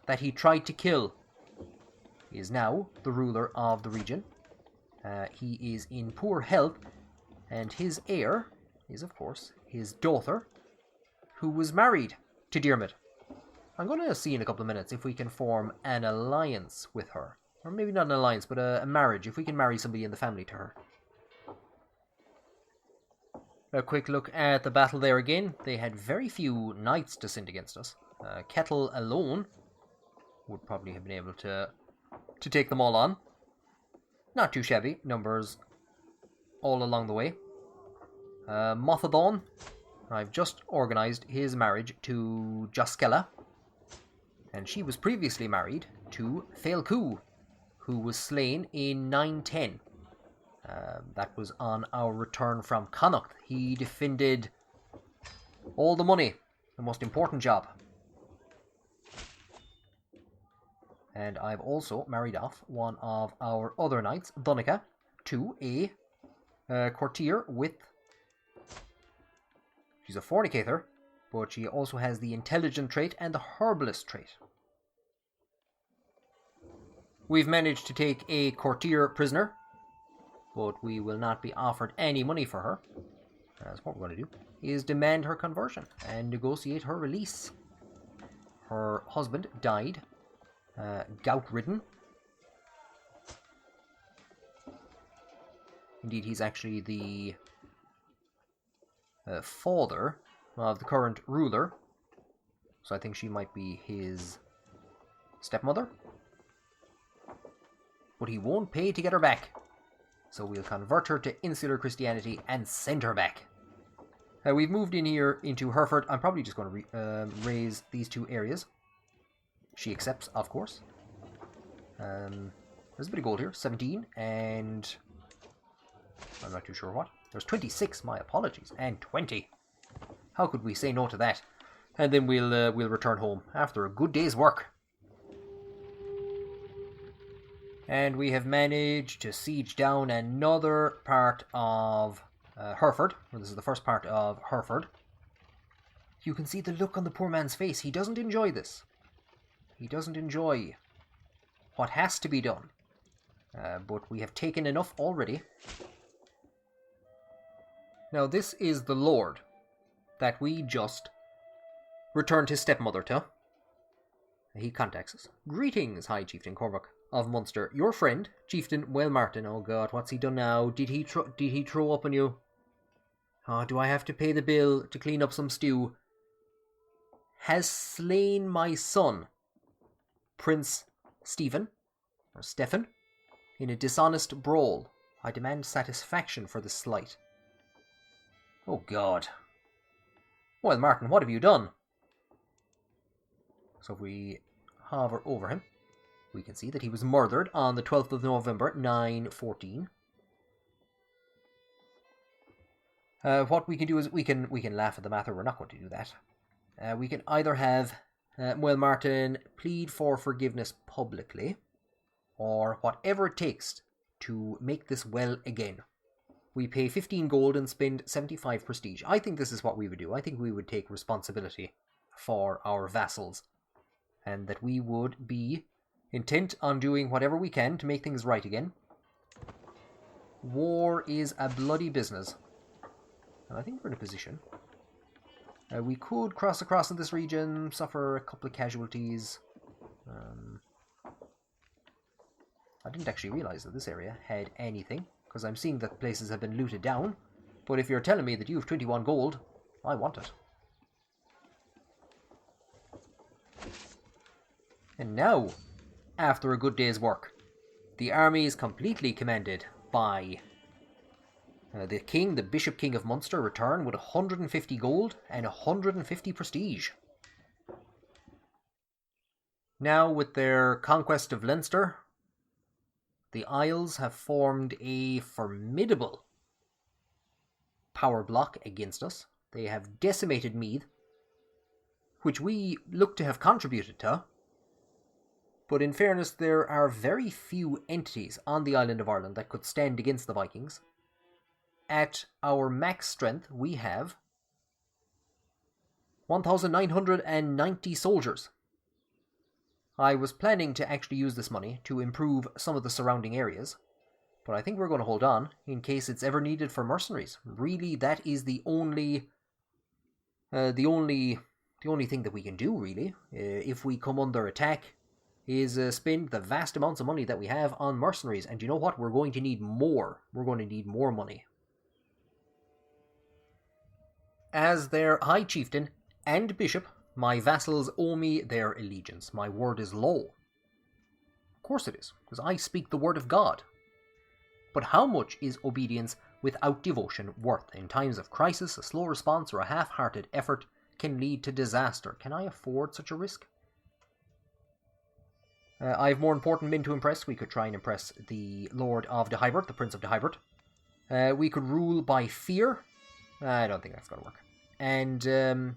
that he tried to kill is now the ruler of the region. He is in poor health, and his heir is, of course, his daughter, who was married to Diarmid. I'm going to see in a couple of minutes if we can form an alliance with her. Or maybe not an alliance, but a marriage, if we can marry somebody in the family to her. A quick look at the battle there again. They had very few knights to send against us. Kettle alone would probably have been able to take them all on. Not too shabby numbers all along the way. Mothadon, I've just organised his marriage to Jaskella, and she was previously married to Failcu, who was slain in 910. That was on our return from Connacht. He defended all the money, the most important job. And I've also married off one of our other knights, Donica, to a courtier with... She's a fornicator, but she also has the intelligent trait and the herbalist trait. We've managed to take a courtier prisoner, but we will not be offered any money for her. So what we're going to do is demand her conversion and negotiate her release. Her husband died, gout-ridden. Indeed, he's actually the father of the current ruler, so I think she might be his stepmother. But he won't pay to get her back, so we'll convert her to Insular Christianity and send her back. We've moved in here into Hereford. I'm probably just going to raise these two areas. She accepts, of course. There's a bit of gold here, 17, and I'm not too sure what. There's 26, my apologies, and 20. How could we say no to that? And then we'll return home after a good day's work. And we have managed to siege down another part of Hereford. Well, this is the first part of Hereford. You can see the look on the poor man's face. He doesn't enjoy this. He doesn't enjoy what has to be done. But we have taken enough already. Now this is the lord that we just returned his stepmother to. He contacts us. Greetings, High Chieftain Cormac of Munster. Your friend, Chieftain Martin. Oh God, what's he done now? Did he throw up on you? Oh, do I have to pay the bill to clean up some stew? Has slain my son, Prince Stephen, in a dishonest brawl. I demand satisfaction for the slight. Oh God. Well, Martin, what have you done? So if we hover over him, we can see that he was murdered on the 12th of November, 914. What we can do is we can laugh at the matter. We're not going to do that. We can either have Martin plead for forgiveness publicly, or whatever it takes to make this well again. We pay 15 gold and spend 75 prestige. I think this is what we would do. I think we would take responsibility for our vassals, and that we would be intent on doing whatever we can to make things right again. War is a bloody business, and I think we're in a position. We could cross across in this region, suffer a couple of casualties. I didn't actually realise that this area had anything, because I'm seeing that places have been looted down. But if you're telling me that you have 21 gold, I want it. And now, after a good day's work, the army is completely commanded by the king, the Bishop King of Munster, return with 150 gold and 150 prestige. Now, with their conquest of Leinster, the Isles have formed a formidable power block against us. They have decimated Meath, which we look to have contributed to. But in fairness, there are very few entities on the island of Ireland that could stand against the Vikings. at our max strength, we have 1,990 soldiers. I was planning to actually use this money to improve some of the surrounding areas, but I think we're going to hold on in case it's ever needed for mercenaries. Really, that is the only thing that we can do, really, if we come under attack, is spend the vast amounts of money that we have on mercenaries. And you know what? We're going to need more. We're going to need more money. As their High Chieftain and Bishop, my vassals owe me their allegiance. My word is law. Of course it is, because I speak the word of God. But how much is obedience without devotion worth? In times of crisis, a slow response or a half-hearted effort can lead to disaster. Can I afford such a risk? I have more important men to impress. We could try and impress the Lord of the Hybert, the Prince of the Hybert. We could rule by fear. I don't think that's going to work. And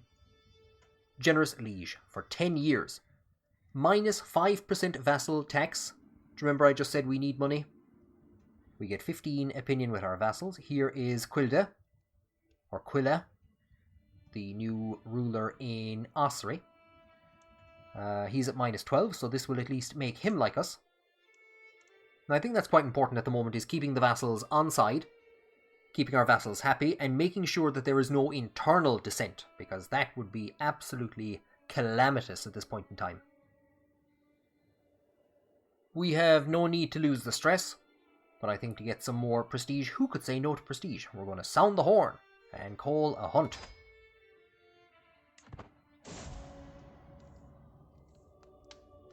generous liege for 10 years. Minus 5% vassal tax. Do you remember I just said we need money? We get 15 opinion with our vassals. Here is Quilda, or Quilla, the new ruler in Ossory. He's at minus 12, so this will at least make him like us. And I think that's quite important at the moment, is keeping the vassals on side, keeping our vassals happy, and making sure that there is no internal dissent, because that would be absolutely calamitous at this point in time. We have no need to lose the stress, but I think to get some more prestige, who could say no to prestige? We're going to sound the horn and call a hunt.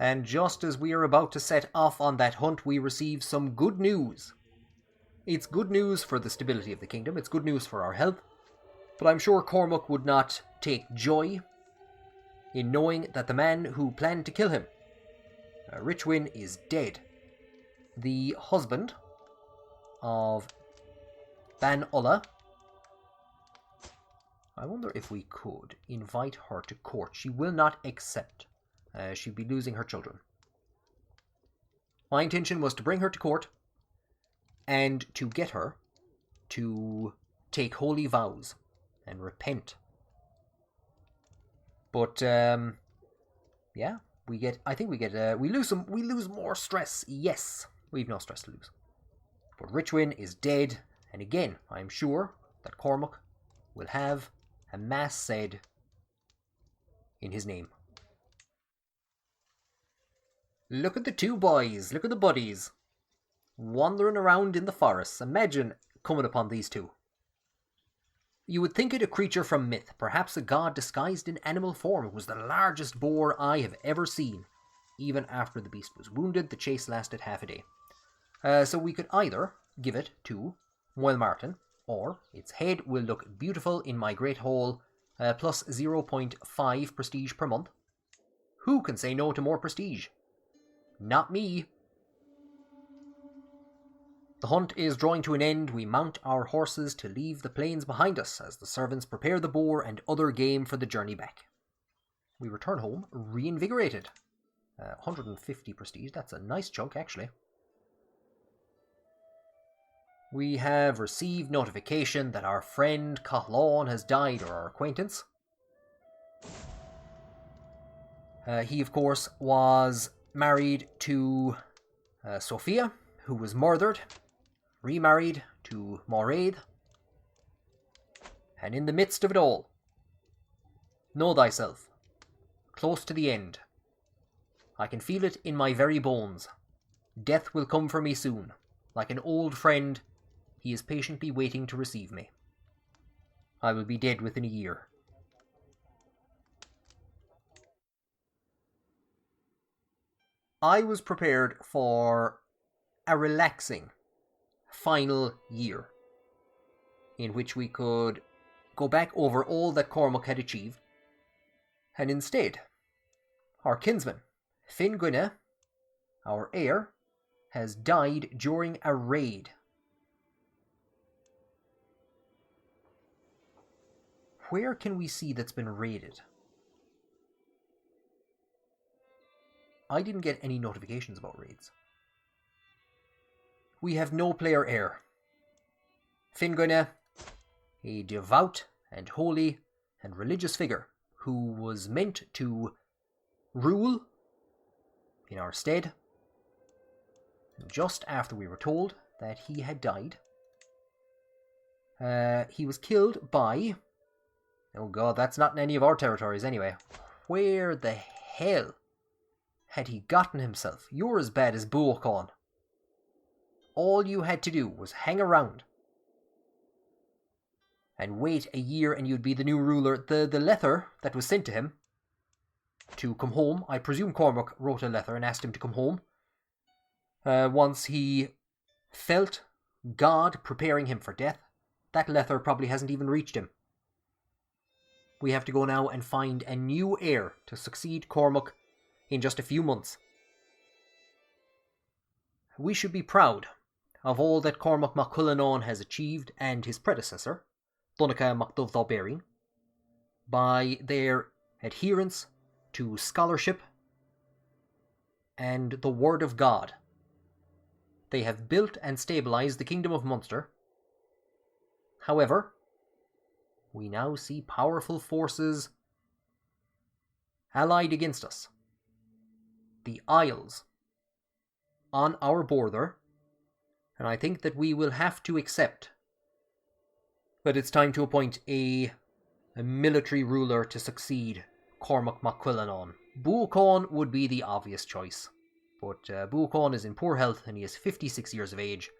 And just as we are about to set off on that hunt, we receive some good news. It's good news for the stability of the kingdom, it's good news for our health, but I'm sure Cormac would not take joy in knowing that the man who planned to kill him, Richwin, is dead. The husband of Ban Ulla. I wonder if we could invite her to court. She will not accept. She'd be losing her children. My intention was to bring her to court and to get her to take holy vows and repent. But yeah, we lose more stress. Yes, we've no stress to lose. But Richwin is dead, and again, I am sure that Cormac will have a mass said in his name. Look at the two boys, look at the buddies, wandering around in the forests. Imagine coming upon these two. You would think it a creature from myth, perhaps a god disguised in animal form. It was the largest boar I have ever seen. Even after the beast was wounded, the chase lasted half a day. So we could either give it to Moyle Martin, or its head will look beautiful in my great hall, plus 0.5 prestige per month. Who can say no to more prestige? Not me. The hunt is drawing to an end. We mount our horses to leave the plains behind us as the servants prepare the boar and other game for the journey back. We return home reinvigorated. 150 prestige, that's a nice chunk actually. We have received notification that our friend Cathlon has died, or our acquaintance. He, of course, was married to Sophia, who was murdered, remarried to Moraid, and in the midst of it all, know thyself, close to the end. I can feel it in my very bones. Death will come for me soon. Like an old friend, he is patiently waiting to receive me. I will be dead within a year. I was prepared for a relaxing final year in which we could go back over all that Cormac had achieved, and instead, our kinsman, Finn Gwynne, our heir, has died during a raid. Where can we see that's been raided? I didn't get any notifications about raids. We have no player heir. Fingoine, a devout and holy and religious figure who was meant to rule in our stead. And just after we were told that he had died, he was killed by... Oh god, that's not in any of our territories anyway. Where the hell had he gotten himself? You're as bad as Buokon. All you had to do was hang around and wait a year and you'd be the new ruler. The letter that was sent to him to come home, I presume Cormac wrote a letter and asked him to come home. Once he felt God preparing him for death, that letter probably hasn't even reached him. We have to go now and find a new heir to succeed Cormac in just a few months. We should be proud of all that Cormac mac Cuilleann has achieved and his predecessor, Donncha mac Dubh by their adherence to scholarship and the Word of God. They have built and stabilised the Kingdom of Munster. However, we now see powerful forces allied against us. The Isles on our border, and I think that we will have to accept that it's time to appoint a military ruler to succeed Cormac mac Cuilleann. Buokon would be the obvious choice, but Buokon is in poor health and he is 56 years of age.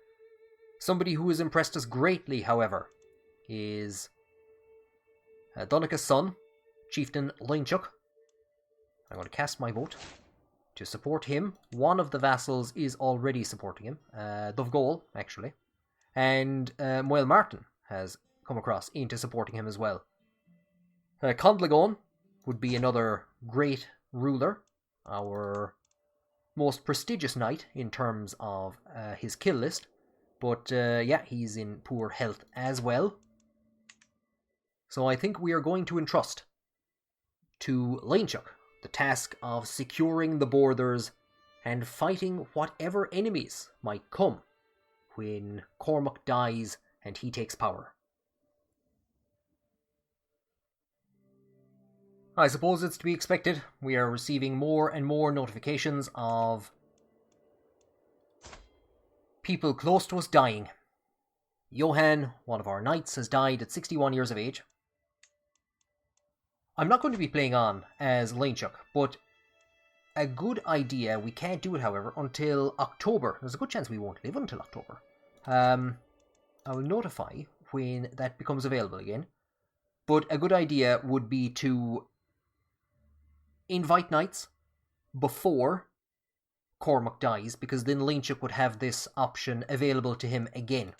Somebody who has impressed us greatly, however, is Donncha's son, Chieftain Leinchuk. I'm going to cast my vote to support him. One of the vassals is already supporting him, Dovgol, actually, and Moel Martin has come across into supporting him as well. Condlagon would be another great ruler, our most prestigious knight in terms of his kill list, but yeah, he's in poor health as well. So I think we are going to entrust to Leinchuk the task of securing the borders and fighting whatever enemies might come when Cormac dies and he takes power. I suppose it's to be expected. We are receiving more and more notifications of people close to us dying. Johan, one of our knights, has died at 61 years of age. I'm not going to be playing on as Leinchuk, but a good idea. We can't do it, however, until October. There's a good chance we won't live until October. I will notify when that becomes available again. But a good idea would be to invite knights before Cormac dies, because then Leinchuk would have this option available to him again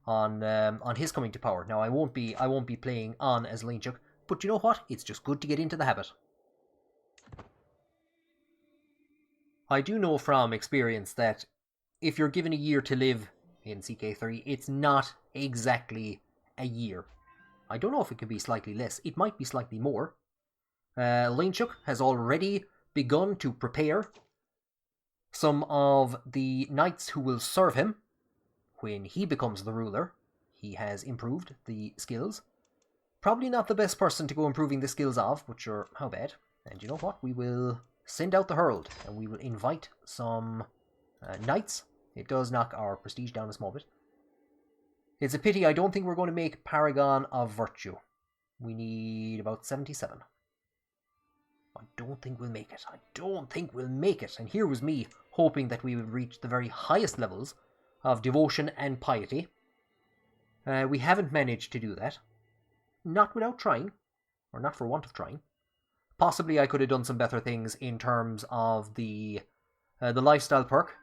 on his coming to power. Now I won't be playing on as Leinchuk, but you know what? It's just good to get into the habit. I do know from experience that if you're given a year to live in CK3, it's not exactly a year. I don't know if it could be slightly less. It might be slightly more. Leinchuk has already begun to prepare some of the knights who will serve him when he becomes the ruler. He has improved the skills. Probably not the best person to go improving the skills of, but sure, how bad. And you know what? We will send out the herald, and we will invite some knights. It does knock our prestige down a small bit. It's a pity. I don't think we're going to make Paragon of Virtue. We need about 77. I don't think we'll make it. And here was me hoping that we would reach the very highest levels of devotion and piety. We haven't managed to do that. Not without trying, or not for want of trying. Possibly I could have done some better things in terms of the lifestyle perk.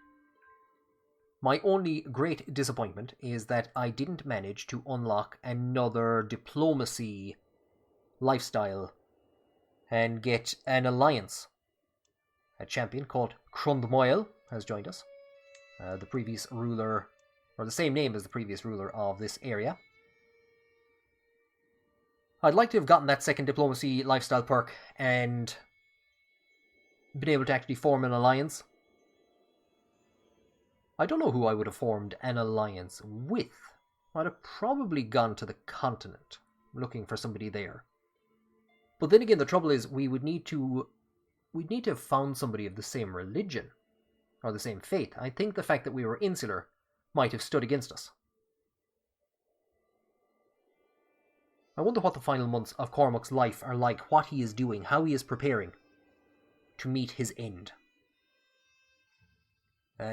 My only great disappointment is that I didn't manage to unlock another diplomacy lifestyle and get an alliance. A champion called Crundmoil has joined us. The previous ruler, or the same name as the previous ruler of this area. I'd like to have gotten that second diplomacy lifestyle perk and been able to actually form an alliance. I don't know who I would have formed an alliance with. I'd have probably gone to the continent, looking for somebody there. But then again, the trouble is, we'd need to have found somebody of the same religion, or the same faith. I think the fact that we were insular might have stood against us. I wonder what the final months of Cormac's life are like, what he is doing, how he is preparing to meet his end.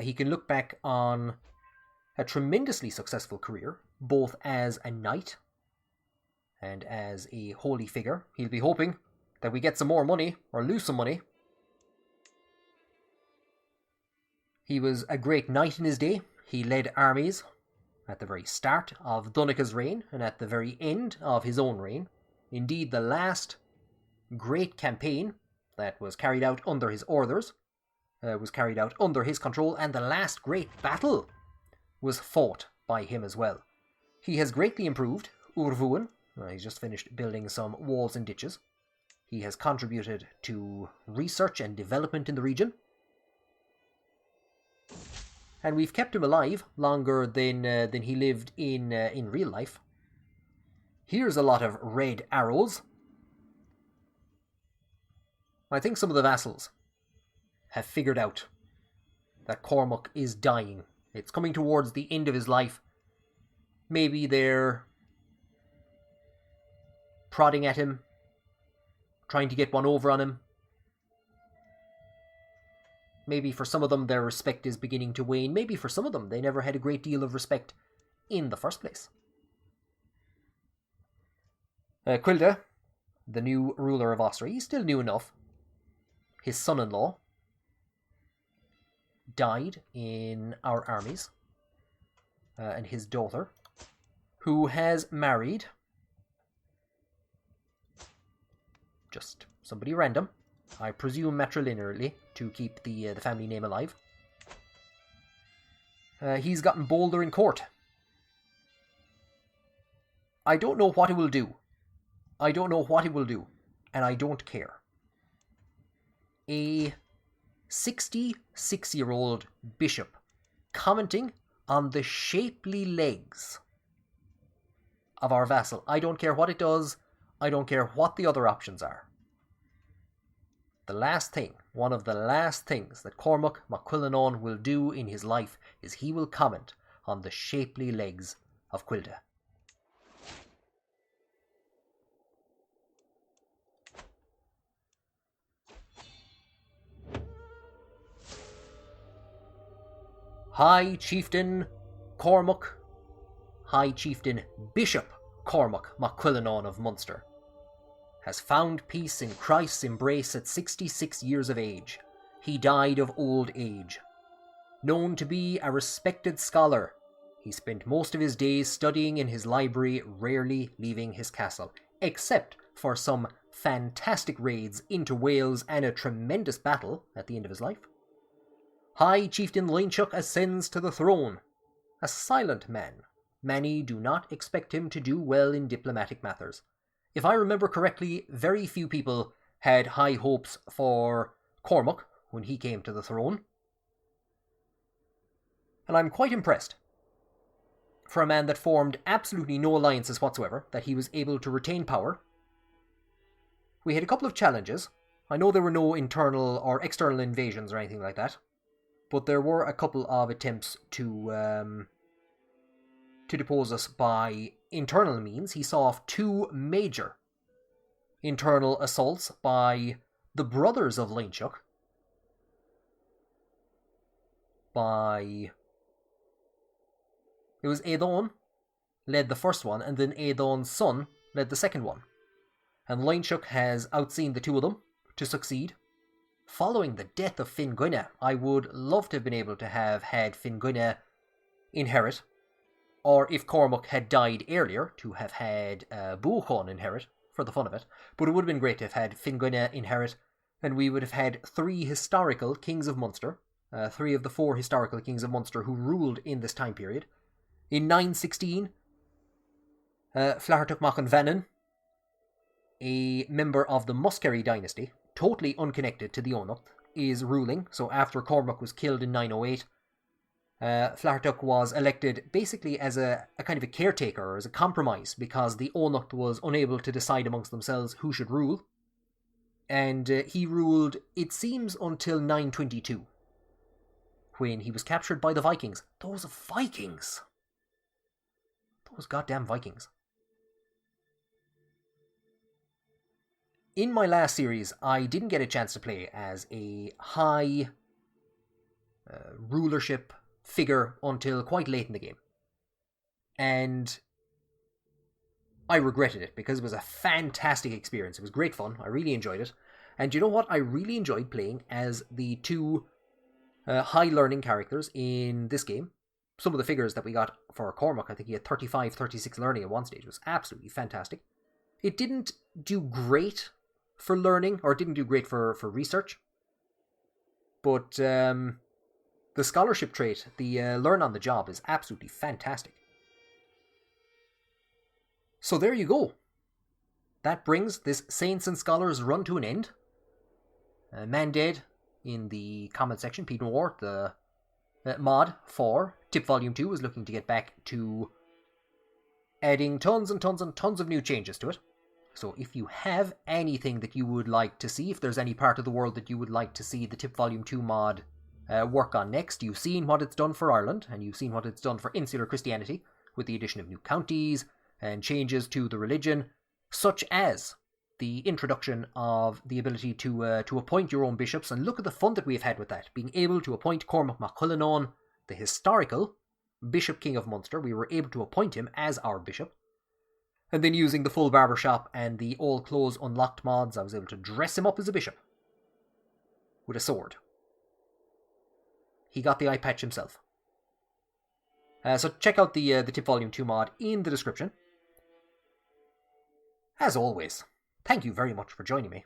He can look back on a tremendously successful career, both as a knight and as a holy figure. He'll be hoping that we get some more money, or lose some money. He was a great knight in his day. He led armies at the very start of Donnacha's reign and at the very end of his own reign. Indeed, the last great campaign that was carried out under his orders was carried out under his control, and the last great battle was fought by him as well. He has greatly improved Urvuan. He's just finished building some walls and ditches. He has contributed to research and development in the region. And we've kept him alive longer than he lived in real life. Here's a lot of red arrows. I think some of the vassals have figured out that Cormac is dying. It's coming towards the end of his life. Maybe they're prodding at him, trying to get one over on him. Maybe for some of them their respect is beginning to wane. Maybe for some of them they never had a great deal of respect in the first place. Quilda, the new ruler of Austria, he's still new enough. His son-in-law died in our armies. And his daughter, who has married just somebody random, I presume matrilinearly, to keep the family name alive. He's gotten bolder in court. I don't know what it will do. And I don't care. A 66-year-old bishop commenting on the shapely legs of our vassal. I don't care what it does. I don't care what the other options are. One of the last things that Cormac mac Cuilleann will do in his life is he will comment on the shapely legs of Quilda. High Chieftain Cormac, High Chieftain Bishop Cormac mac Cuilleann of Munster, has found peace in Christ's embrace at 66 years of age. He died of old age. Known to be a respected scholar, he spent most of his days studying in his library, rarely leaving his castle, except for some fantastic raids into Wales and a tremendous battle at the end of his life. High Chieftain Leinchuk ascends to the throne. A silent man. Many do not expect him to do well in diplomatic matters. If I remember correctly, very few people had high hopes for Cormac when he came to the throne. And I'm quite impressed, for a man that formed absolutely no alliances whatsoever, that he was able to retain power. We had a couple of challenges. I know there were no internal or external invasions or anything like that, but there were a couple of attempts to depose us by internal means. He saw off two major internal assaults by the brothers of Leinchuk. It was Édon led the first one, and then Édon's son led the second one. And Leinchuk has outseen the two of them to succeed. Following the death of Finn Gwynne, I would love to have been able to have had Finn Gwynne inherit, or if Cormac had died earlier, to have had Buchan inherit, for the fun of it. But it would have been great to have had Finn Gwynne inherit, and we would have had three historical kings of Munster, three of the four historical kings of Munster who ruled in this time period. In 916, Flahertuch Machan Vannin, a member of the Muskerry dynasty, totally unconnected to the Eóganacht, is ruling. So after Cormac was killed in 908, Flahertuck was elected basically as a kind of a caretaker, or as a compromise, because the Eóganacht was unable to decide amongst themselves who should rule. And he ruled, it seems, until 922, when he was captured by the Vikings. Those Vikings! Those goddamn Vikings. In my last series, I didn't get a chance to play as a high rulership figure until quite late in the game. And I regretted it, because it was a fantastic experience. It was great fun. I really enjoyed it. And you know what? I really enjoyed playing as the two high learning characters in this game. Some of the figures that we got for Cormac, I think he had 35, 36 learning at one stage. It was absolutely fantastic. It didn't do great for learning, or it didn't do great for research. But the scholarship trait, the learn on the job, is absolutely fantastic. So there you go. That brings this Saints and Scholars run to an end. Man dead in the comment section, Pete Noir, the mod for Tip Volume 2, is looking to get back to adding tons and tons and tons of new changes to it. So if you have anything that you would like to see, if there's any part of the world that you would like to see the Tip Volume 2 mod work on next, you've seen what it's done for Ireland, and you've seen what it's done for Insular Christianity, with the addition of new counties and changes to the religion, such as the introduction of the ability to appoint your own bishops. And look at the fun that we've had with that, being able to appoint Cormac mac Cuilleann, the historical Bishop King of Munster. We were able to appoint him as our bishop. And then using the full barbershop and the all clothes unlocked mods, I was able to dress him up as a bishop with a sword. He got the eye patch himself. So check out the Tip Volume 2 mod in the description. As always, thank you very much for joining me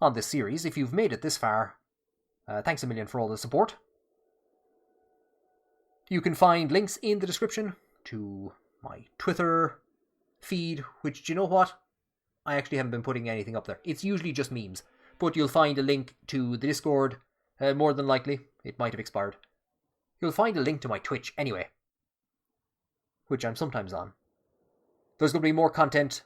on this series. If you've made it this far, thanks a million for all the support. You can find links in the description to my Twitter feed, which, do you know what? I actually haven't been putting anything up there. It's usually just memes. But you'll find a link to the Discord, more than likely. It might have expired. You'll find a link to my Twitch anyway, which I'm sometimes on. There's going to be more content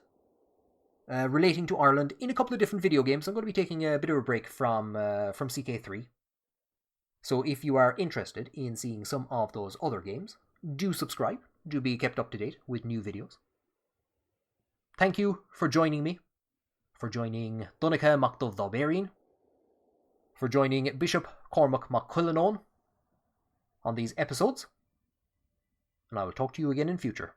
relating to Ireland in a couple of different video games. I'm going to be taking a bit of a break from CK3. So if you are interested in seeing some of those other games, do subscribe. Do be kept up to date with new videos. Thank you for joining me, for joining Donncha mac Dubh Barbarian, for joining Bishop Cormac mac Cuilleann on these episodes, and I will talk to you again in future.